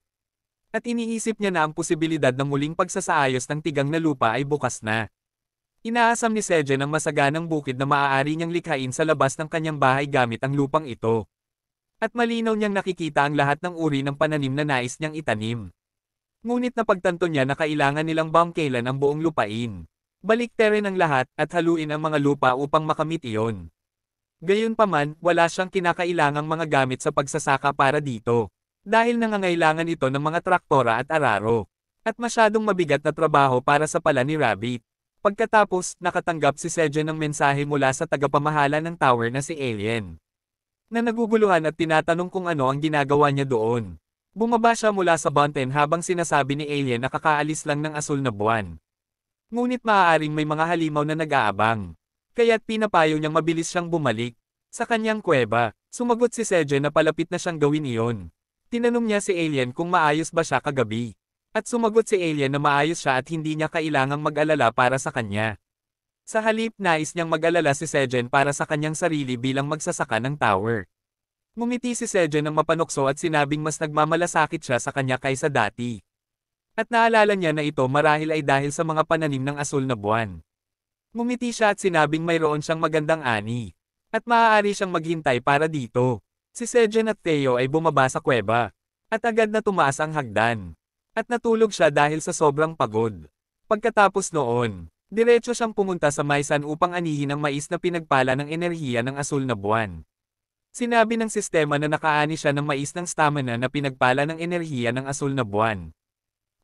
At iniisip niya na ang posibilidad ng muling pagsasaayos ng tigang na lupa ay bukas na. Inaasam ni Sejen ang masaganang bukid na maaari niyang likhain sa labas ng kanyang bahay gamit ang lupang ito. At malinaw niyang nakikita ang lahat ng uri ng pananim na nais niyang itanim. Ngunit napagtanto niya na kailangan nilang bangkelan ang buong lupain. Baliktarin ang lahat at haluin ang mga lupa upang makamit iyon. Gayunpaman, wala siyang kinakailangang mga gamit sa pagsasaka para dito. Dahil nangangailangan ito ng mga traktora at araro. At masyadong mabigat na trabaho para sa pala ni Rabbit. Pagkatapos, nakatanggap si Sejen ng mensahe mula sa tagapamahala ng tower na si Alien. Na naguguluhan at tinatanong kung ano ang ginagawa niya doon. Bumaba siya mula sa bunten habang sinasabi ni Alien na kakaalis lang ng asul na buwan. Ngunit maaaring may mga halimaw na nag-aabang. Kaya't pinapayo niyang mabilis siyang bumalik. Sa kanyang kuweba, sumagot si Sejen na palapit na siyang gawin iyon. Tinanong niya si Alien kung maayos ba siya kagabi. At sumagot si Alien na maayos siya at hindi niya kailangang mag-alala para sa kanya. Sa halip nais niyang mag-alala si Sejen para sa kanyang sarili bilang magsasaka ng tower. Ngumiti si Sejen ng mapanukso at sinabing mas nagmamalasakit siya sa kanya kaysa dati. At naalala niya na ito marahil ay dahil sa mga pananim ng asul na buwan. Ngumiti siya at sinabing mayroon siyang magandang ani. At maaari siyang maghintay para dito. Si Sejen at Theo ay bumaba sa kuweba. At agad na tumaas ang hagdan. At natulog siya dahil sa sobrang pagod. Pagkatapos noon, diretso siyang pumunta sa Maisan upang anihin ang mais na pinagpala ng enerhiya ng asul na buwan. Sinabi ng sistema na nakaani siya ng mais ng stamina na pinagpala ng enerhiya ng asul na buwan.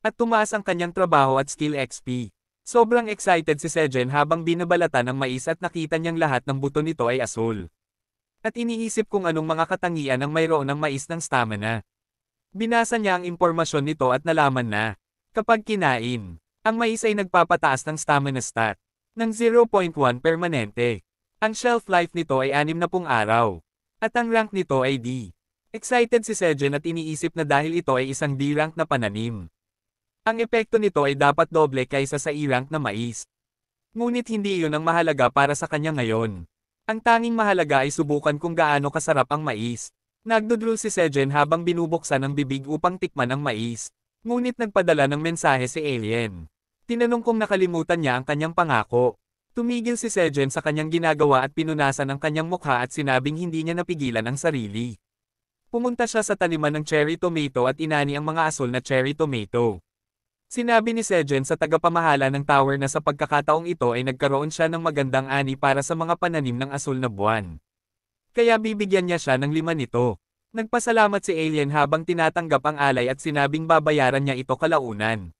At tumaas ang kanyang trabaho at skill XP. Sobrang excited si Sejen habang binabalatan ng mais at nakita niyang lahat ng buto nito ay asul. At iniisip kung anong mga katangian ang mayroon ng mais ng stamina. Binasa niya ang impormasyon nito at nalaman na, kapag kinain, ang mais ay nagpapataas ng stamina stat, ng 0.1 permanente. Ang shelf life nito ay 60 araw. At ang rank nito ay D. Excited si Sejen at iniisip na dahil ito ay isang D-rank na pananim. Ang epekto nito ay dapat doble kaysa sa E-rank na mais. Ngunit hindi iyon ang mahalaga para sa kanya ngayon. Ang tanging mahalaga ay subukan kung gaano kasarap ang mais. Nagdudrol si Sejen habang binubuksan ang bibig upang tikman ang mais. Ngunit nagpadala ng mensahe si Alien. Tinanong kung nakalimutan niya ang kanyang pangako. Tumigil si Sejen sa kanyang ginagawa at pinunasan ang kanyang mukha at sinabing hindi niya napigilan ang sarili. Pumunta siya sa taniman ng cherry tomato at inani ang mga asul na cherry tomato. Sinabi ni Sejen sa tagapamahala ng tower na sa pagkakataong ito ay nagkaroon siya ng magandang ani para sa mga pananim ng asul na buwan. Kaya bibigyan niya siya ng 5 nito. Nagpasalamat si Alien habang tinatanggap ang alay at sinabing babayaran niya ito kalaunan.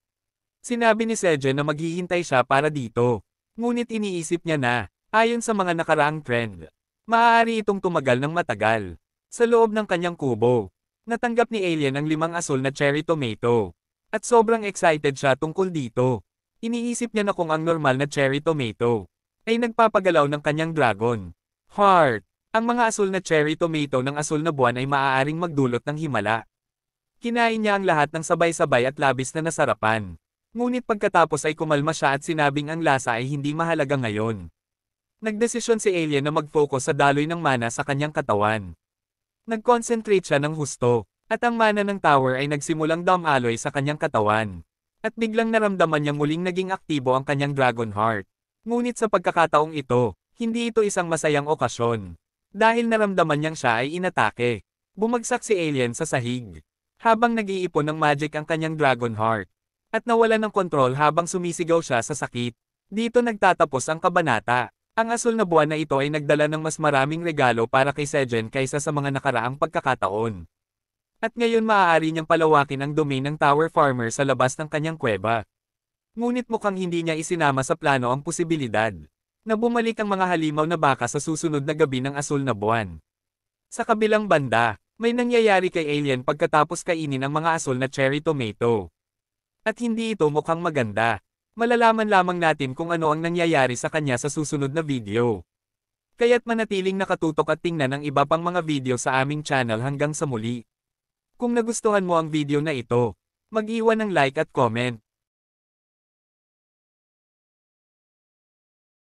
Sinabi ni Sejen na maghihintay siya para dito. Ngunit iniisip niya na, ayon sa mga nakaraang trend, maaari itong tumagal ng matagal. Sa loob ng kanyang kubo, natanggap ni Alien ang 5 asul na cherry tomato. At sobrang excited siya tungkol dito. Iniisip niya na kung ang normal na cherry tomato ay nagpapagalaw ng kanyang dragon heart. Ang mga asul na cherry tomato ng asul na buwan ay maaaring magdulot ng himala. Kinain niya ang lahat ng sabay-sabay at labis na nasarapan. Ngunit pagkatapos ay kumalma siya at sinabing ang lasa ay hindi mahalaga ngayon. Nagdesisyon si Alien na mag-focus sa daloy ng mana sa kanyang katawan. Nag-concentrate siya ng husto, at ang mana ng tower ay nagsimulang dumaloy sa kanyang katawan. At biglang naramdaman niyang muling naging aktibo ang kanyang dragon heart. Ngunit sa pagkakataong ito, hindi ito isang masayang okasyon. Dahil naramdaman niyang siya ay inatake. Bumagsak si Alien sa sahig. Habang nag-iipon ng magic ang kanyang dragon heart. At nawala ng kontrol habang sumisigaw siya sa sakit. Dito nagtatapos ang kabanata. Ang asul na buwan na ito ay nagdala ng mas maraming regalo para kay Sejen kaysa sa mga nakaraang pagkakataon. At ngayon maaari niyang palawakin ang domain ng Tower Farmer sa labas ng kanyang kuweba. Ngunit mukhang hindi niya isinama sa plano ang posibilidad na bumalik ang mga halimaw na baka sa susunod na gabi ng asul na buwan. Sa kabilang banda, may nangyayari kay Alien pagkatapos kainin ang mga asul na cherry tomato. At hindi ito mukhang maganda. Malalaman lamang natin kung ano ang nangyayari sa kanya sa susunod na video. Kaya't manatiling nakatutok at tingnan ang iba pang mga video sa aming channel hanggang sa muli. Kung nagustuhan mo ang video na ito, mag-iwan ng like at comment.